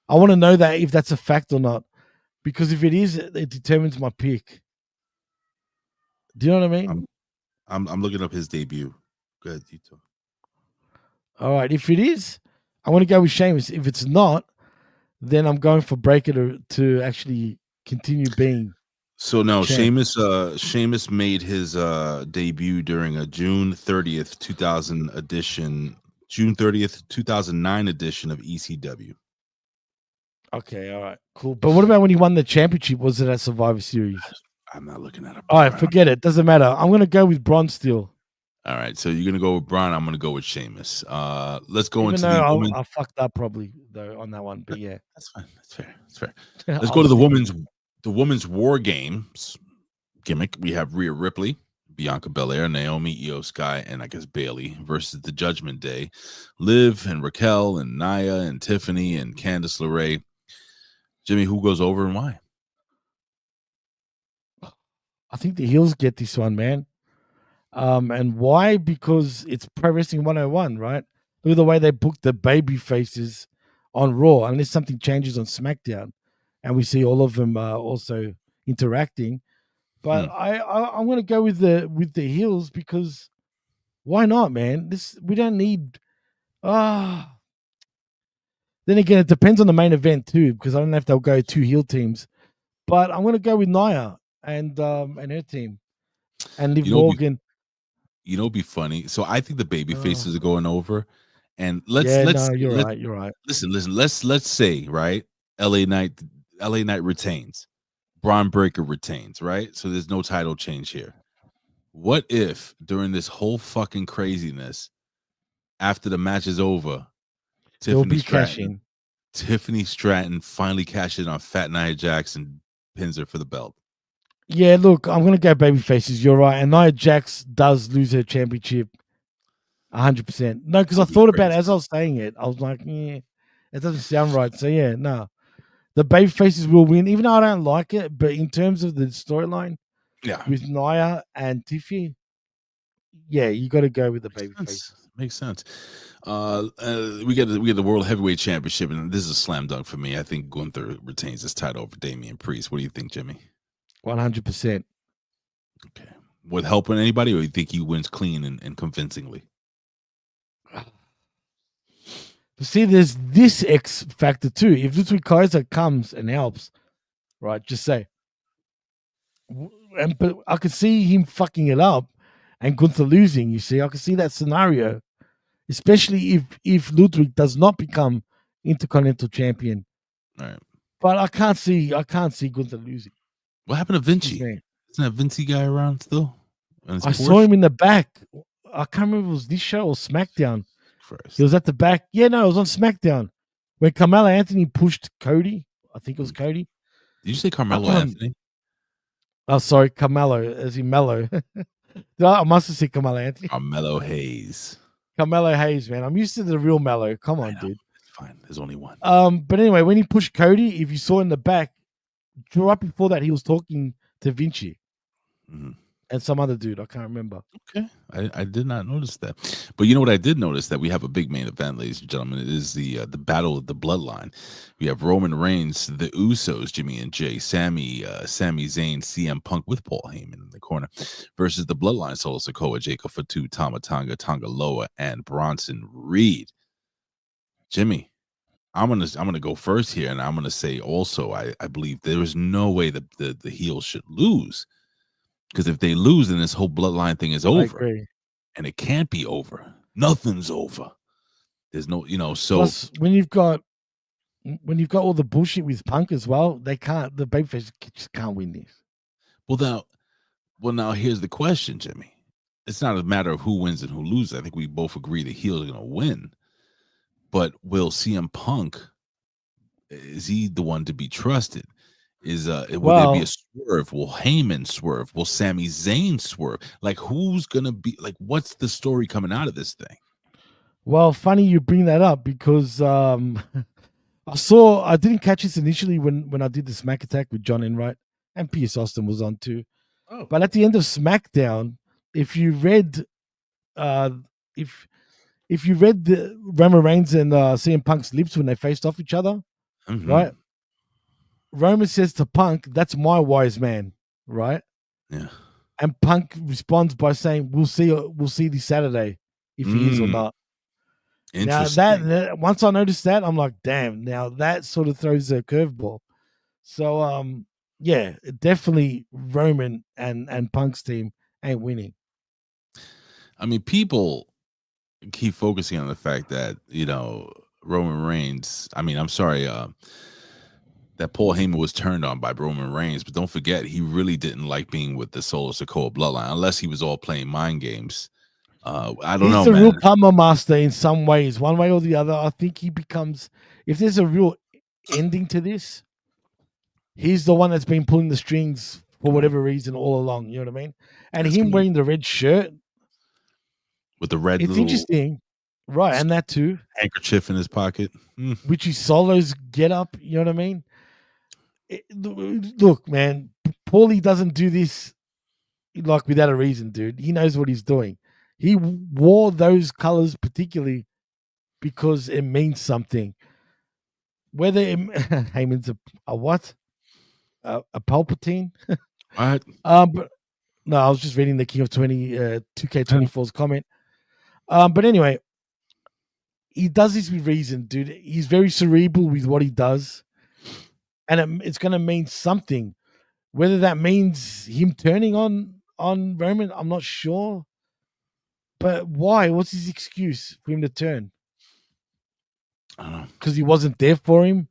S4: I want to know that if that's a fact or not, because if it is, it determines my pick. Do you know what I mean?
S2: I'm looking up his debut. Go ahead, you talk.
S4: All right, if it is, I want to go with Sheamus. If it's not, then I'm going for Breakker to actually continue being.
S2: So no,
S4: champ.
S2: Sheamus made his debut during a June 30th, 2009 edition of ECW.
S4: Okay, all right, cool. But what about when he won the championship? Was it at Survivor Series?
S2: I'm not looking at it.
S4: All right, forget it. Doesn't matter. I'm gonna go with Bron still.
S2: All right, so you're gonna go with Bron. I'm gonna go with Sheamus. Let's go into
S4: the
S2: women's.
S4: I fucked up probably though on that one, but yeah,
S2: that's fine. That's fair. That's fair. Let's go to the women's War Games gimmick. We have Rhea Ripley, Bianca Belair, Naomi, Io Sky, and I guess Bailey versus the Judgment Day. Liv and Raquel and Nia and Tiffany and Candice LeRae. Jimmy, who goes over and why?
S4: I think the heels get this one, man. And why? Because it's Pro Wrestling 101, right? Look at the way they booked the baby faces on Raw, unless something changes on SmackDown, and we see all of them also interacting. But I'm going to go with the heels because why not, man? We don't need. Then again, it depends on the main event too, because I don't know if they'll go 2 heel teams. But I'm going to go with Nia and her team and Liv Morgan.
S2: It'd be funny. So I think the baby faces are going over, and
S4: you're right.
S2: Listen. Let's say right, LA Knight retains, Bron Breakker retains, right? So there's no title change here. What if during this whole fucking craziness, after the match is over, Tiffany Stratton finally cashed in on Fat Nia Jax and pins her for the belt?
S4: Yeah, look, I'm gonna go baby faces. You're right, and Nia Jax does lose her championship, 100%. No, because I thought about it as I was saying it. I was like, yeah, it doesn't sound right. So yeah, no, the baby faces will win, even though I don't like it. But in terms of the storyline, with Nia and Tiffy, yeah, you got to go with the baby faces.
S2: Makes sense. We get the World Heavyweight Championship, and this is a slam dunk for me. I think Gunther retains this title over Damian Priest. What do you think, Jimmy?
S4: 100%.
S2: Okay. With helping anybody, or you think he wins clean and convincingly?
S4: But see, there's this X factor too. If Ludwig Kaiser comes and helps, right? Just say, but I could see him fucking it up and Gunther losing. You see, I could see that scenario, especially if Ludwig does not become Intercontinental Champion.
S2: Right.
S4: But I can't see Gunther losing.
S2: What happened to Vinci? Isn't that Vinci guy around still?
S4: I saw him in the back. I can't remember if it was this show or SmackDown. He was at the back. Yeah, no, it was on SmackDown when Carmelo Anthony pushed Cody. I think it was Cody.
S2: Did you say Carmelo Anthony?
S4: Oh, sorry, Carmelo, as in Mello. I must have said Carmelo Anthony.
S2: Carmelo Hayes.
S4: Carmelo Hayes, man. I'm used to the real Mello. Come on, dude.
S2: It's fine. There's only one.
S4: But anyway, when he pushed Cody, if you saw in the back, right before that, he was talking to Vinci.
S2: Mm-hmm.
S4: And some other dude, I can't remember.
S2: Okay, I did not notice that, but you know what I did notice, that we have a big main event, ladies and gentlemen. It is the battle of the bloodline. We have Roman Reigns, the Usos, Jimmy and Jay, Sami Zayn, CM Punk with Paul Heyman in the corner, versus the bloodline, Solo Sikoa, Jacob Fatu, Tama Tonga Loa, and Bronson Reed. Jimmy, I'm gonna go first here, and I'm gonna say also I believe there is no way that the heels should lose. Because if they lose, then this whole bloodline thing is over, and it can't be over. Nothing's over. There's no, So
S4: plus, when you've got all the bullshit with Punk as well, they can't. The babyface just can't win this.
S2: Well, now here's the question, Jimmy. It's not a matter of who wins and who loses. I think we both agree the heels are going to win. But will CM Punk, is he the one to be trusted? Will there be a swerve? Will Heyman swerve? Will Sami Zayn swerve? Like, who's gonna be like? What's the story coming out of this thing?
S4: Well, funny you bring that up because I didn't catch this initially when I did the Smack Attack with John Enright, and Pierce Austin was on too.
S2: Oh.
S4: But at the end of SmackDown, if you read the Roman Reigns and CM Punk's lips when they faced off each other, right? Roman says to Punk, "That's my wise man," right?
S2: Yeah.
S4: And Punk responds by saying, "We'll see this Saturday if he is or not." Now that once I noticed that, I'm like, "Damn!" Now that sort of throws a curveball. So, yeah, definitely Roman and Punk's team ain't winning.
S2: I mean, people keep focusing on the fact that Roman Reigns. I mean, I'm sorry. That Paul Heyman was turned on by Roman Reigns, but don't forget, he really didn't like being with the Solo Sikoa bloodline, unless he was all playing mind games. I don't know,
S4: He's the
S2: man.
S4: real karma master in some ways, one way or the other. I think he becomes, if there's a real ending to this, he's the one that's been pulling the strings for whatever reason all along. You know what I mean? And him wearing the red shirt
S2: with the red,
S4: it's interesting, right? And that too,
S2: handkerchief in his pocket,
S4: which is Solo's get up. You know what I mean? Look, man, Paulie doesn't do this like without a reason, dude. He knows what he's doing. He wore those colors particularly because it means something. Whether Heyman's a what? A Palpatine?
S2: What?
S4: But no, I was just reading the King of 2K24's comment. But anyway, he does this with reason, dude. He's very cerebral with what he does. And it's going to mean something. Whether that means him turning on Roman, I'm not sure. But why? What's his excuse for him to turn?
S2: I don't know.
S4: Because he wasn't there for him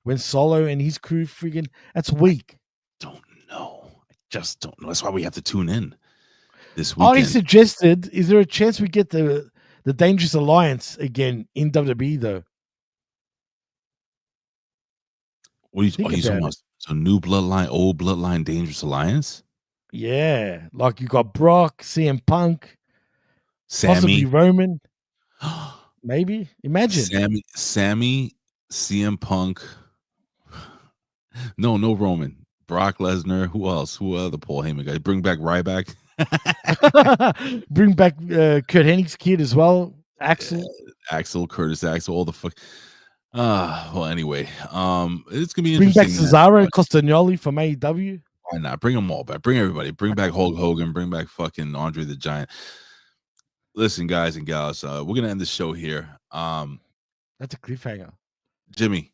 S4: when Solo and his crew friggin'... That's weak.
S2: Don't know. I just don't know. That's why we have to tune in this weekend.
S4: He suggested, is there a chance we get the Dangerous Alliance again in WWE, though?
S2: What are you talking about? So new bloodline, old bloodline, Dangerous Alliance?
S4: Yeah. Like you got Brock, CM Punk,
S2: Sammy,
S4: possibly Roman. Maybe. Imagine.
S2: Sammy, CM Punk. No Roman. Brock Lesnar. Who else? Who other Paul Heyman guys? Bring back Ryback.
S4: Bring back Kurt Hennig's kid as well. Axel.
S2: Curtis Axel, all the fuck. Well, anyway, it's gonna be
S4: Bring
S2: interesting.
S4: Bring back Cesaro and Castagnoli from AEW.
S2: Why not? Bring them all back. Bring everybody. Bring back Hulk Hogan. Bring back fucking Andre the Giant. Listen, guys and gals, we're gonna end the show here.
S4: That's a cliffhanger.
S2: Jimmy,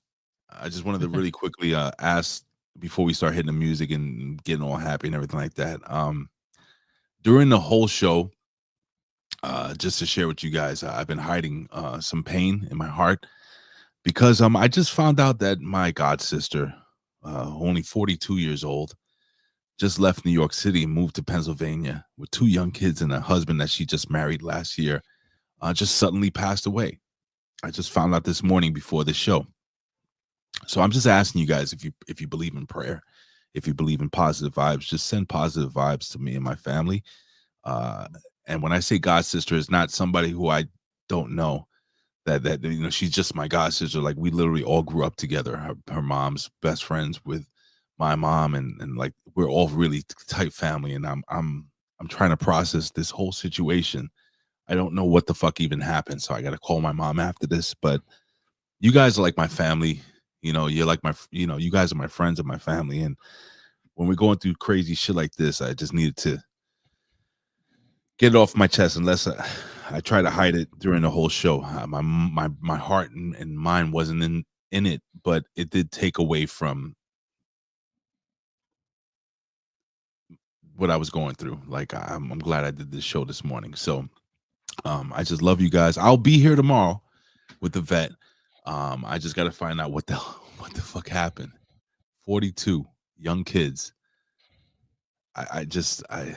S2: I just wanted to really quickly ask before we start hitting the music and getting all happy and everything like that. During the whole show, just to share with you guys, I've been hiding some pain in my heart because I just found out that my god sister, only 42 years old, just left New York City and moved to Pennsylvania with 2 young kids and a husband that she just married last year, just suddenly passed away. I just found out this morning before the show. So I'm just asking you guys, if you believe in prayer, if you believe in positive vibes, just send positive vibes to me and my family. And when I say god sister, it's not somebody who I don't know. That you know, she's just my god sister. Like, we literally all grew up together. Her mom's best friends with my mom, and like, we're all really tight family. And I'm trying to process this whole situation. I don't know what the fuck even happened, so I got to call my mom after this. But you guys are like my family. You know, you're like you guys are my friends and my family. And when we're going through crazy shit like this, I just needed to get it off my chest, unless I try to hide it during the whole show. My heart and mind wasn't in it, but it did take away from what I was going through. Like, I'm glad I did this show this morning. So I just love you guys. I'll be here tomorrow with the vet. I just got to find out what the fuck happened. 42 young kids. Just a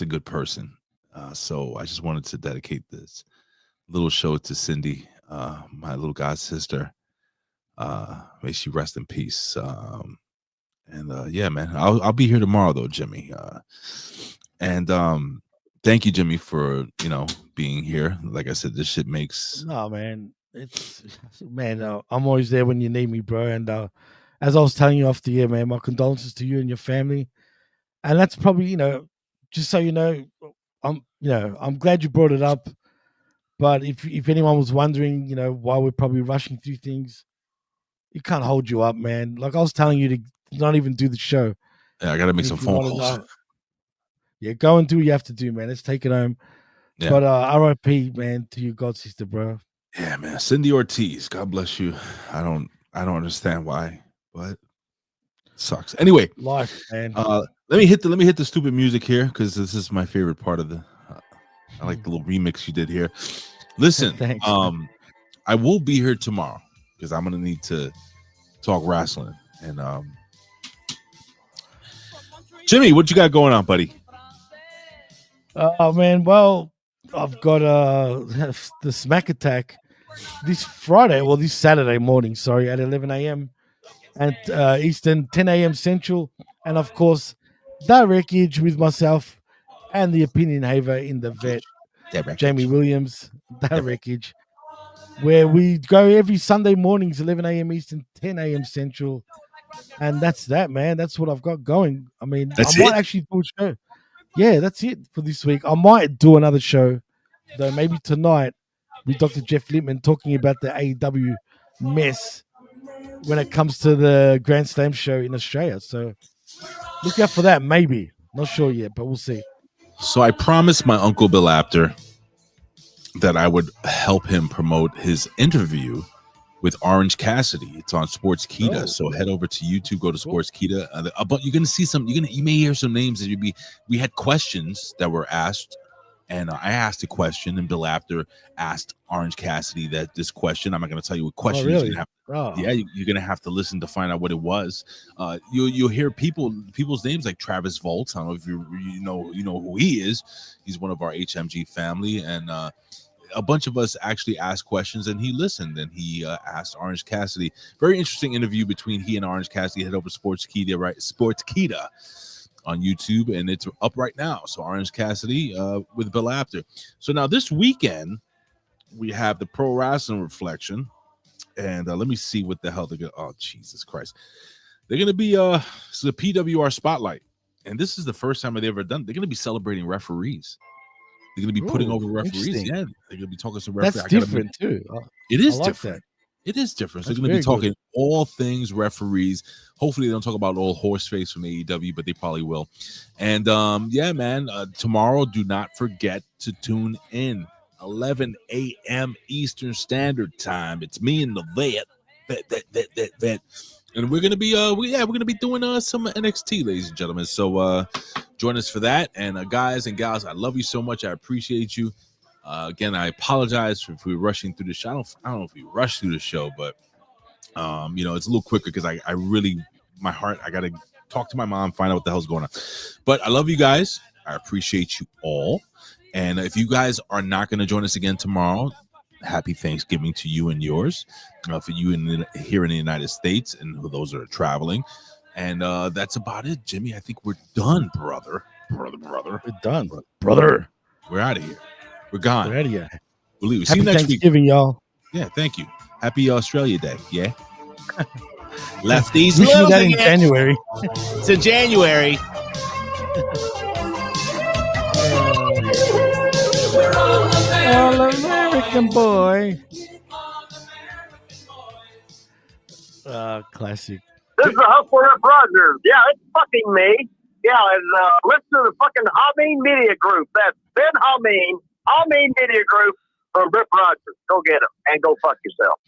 S2: good person. So I just wanted to dedicate this little show to Cindy, my little god sister. May she rest in peace. Yeah, man, I'll be here tomorrow though, Jimmy. Thank you, Jimmy, for being here. Like I said, this shit makes
S4: No, man. It's man. I'm always there when you need me, bro. And as I was telling you off the air, man, my condolences to you and your family. And that's probably, just so you know, I'm glad you brought it up. But if anyone was wondering, why we're probably rushing through things, it can't hold you up, man. Like I was telling you to not even do the show.
S2: Yeah, I gotta make
S4: And
S2: some
S4: if you
S2: phone
S4: wanna
S2: calls.
S4: know- yeah, go and do what you have to do, man. Let's take it home.
S2: Yeah.
S4: But RIP, man, to your god sister, bro.
S2: Yeah, man. Cindy Ortiz, God bless you. I don't understand why, but it sucks. Anyway,
S4: Life, man.
S2: let me hit the stupid music here, because this is my favorite part of the. I like the little remix you did here. Listen,
S4: Thanks.
S2: I will be here tomorrow because I'm gonna need to talk wrestling. And Jimmy, what you got going on, buddy?
S4: Oh man, well, I've got the Smack Attack this Saturday morning, sorry, at 11 a.m. and Eastern, 10 a.m. Central, and of course, that wreckage with myself and the opinion haver in the vet, Jamie Williams, that wreckage, where we go every Sunday mornings, 11 a.m. Eastern, 10 a.m. Central, and that's that, man. That's what I've got going. I mean,
S2: That's
S4: I might
S2: it?
S4: actually do a show. Yeah, that's it for this week. I might do another show, though, maybe tonight with Dr. Jeff Lippman talking about the AEW mess when it comes to the Grand Slam show in Australia. So look out for that, maybe. Not sure yet, but we'll see.
S2: So I promised my uncle Bill Apter that I would help him promote his interview with Orange Cassidy. It's on Sports Kita.
S4: Oh.
S2: So head over to YouTube, go to Sports Kita. But you're gonna see you may hear some names that we had questions that were asked, and I asked a question, and Bill Apter asked Orange Cassidy this question. I'm not gonna tell you what question.
S4: Really?
S2: Yeah, you're gonna have to listen to find out what it was. You'll hear people's names like Travis Volts. I don't know if you know who he is. He's one of our HMG family, and a bunch of us actually asked questions, and he listened, and he asked Orange Cassidy. Very interesting interview between he and Orange Cassidy. Head over to Sports Kita, right? Sports Kita on YouTube, and it's up right now. So Orange Cassidy with Bill Apter. So now this weekend we have the Pro Wrestling Reflection, and let me see what the hell they're gonna. Oh, Jesus Christ! They're gonna be it's the PWR Spotlight, and this is the first time they've ever done. They're gonna be celebrating referees. They're going to be putting over referees. Yeah, they're going to be talking to referees.
S4: That's different too.
S2: It is
S4: like
S2: different. It is different. So
S4: That's
S2: they're going to be talking
S4: good.
S2: all things referees. Hopefully, they don't talk about old Horseface from AEW, but they probably will. And yeah, man, tomorrow, do not forget to tune in. 11 a.m. Eastern Standard Time. It's me and the vet. And we're gonna be we're gonna be doing some NXT, ladies and gentlemen. So join us for that. And guys and gals, I love you so much. I appreciate you. Again, I apologize if we're rushing through the show. I don't know if we rushed through the show, but it's a little quicker because I really, my heart, I gotta talk to my mom, find out what the hell's going on. But I love you guys. I appreciate you all. And if you guys are not going to join us again tomorrow, happy Thanksgiving to you and yours. For you here in the United States and those that are traveling. And that's about it, Jimmy. I think we're done, brother.
S4: We're done, brother.
S2: We're out of here. We're gone.
S4: We're out of here.
S2: We'll leave. See
S4: Happy
S2: you next
S4: Thanksgiving,
S2: week.
S4: y'all.
S2: Yeah, thank you. Happy Australia Day. Yeah. Lefties.
S4: We should do that in January.
S2: It's in January.
S4: All American boy. Classic.
S10: This is the Hustler Rogers. Yeah, it's fucking me. Yeah, and listen to the fucking Hamin Media Group. That's Ben Hamin Media Group from Rip Rogers. Go get him and go fuck yourself.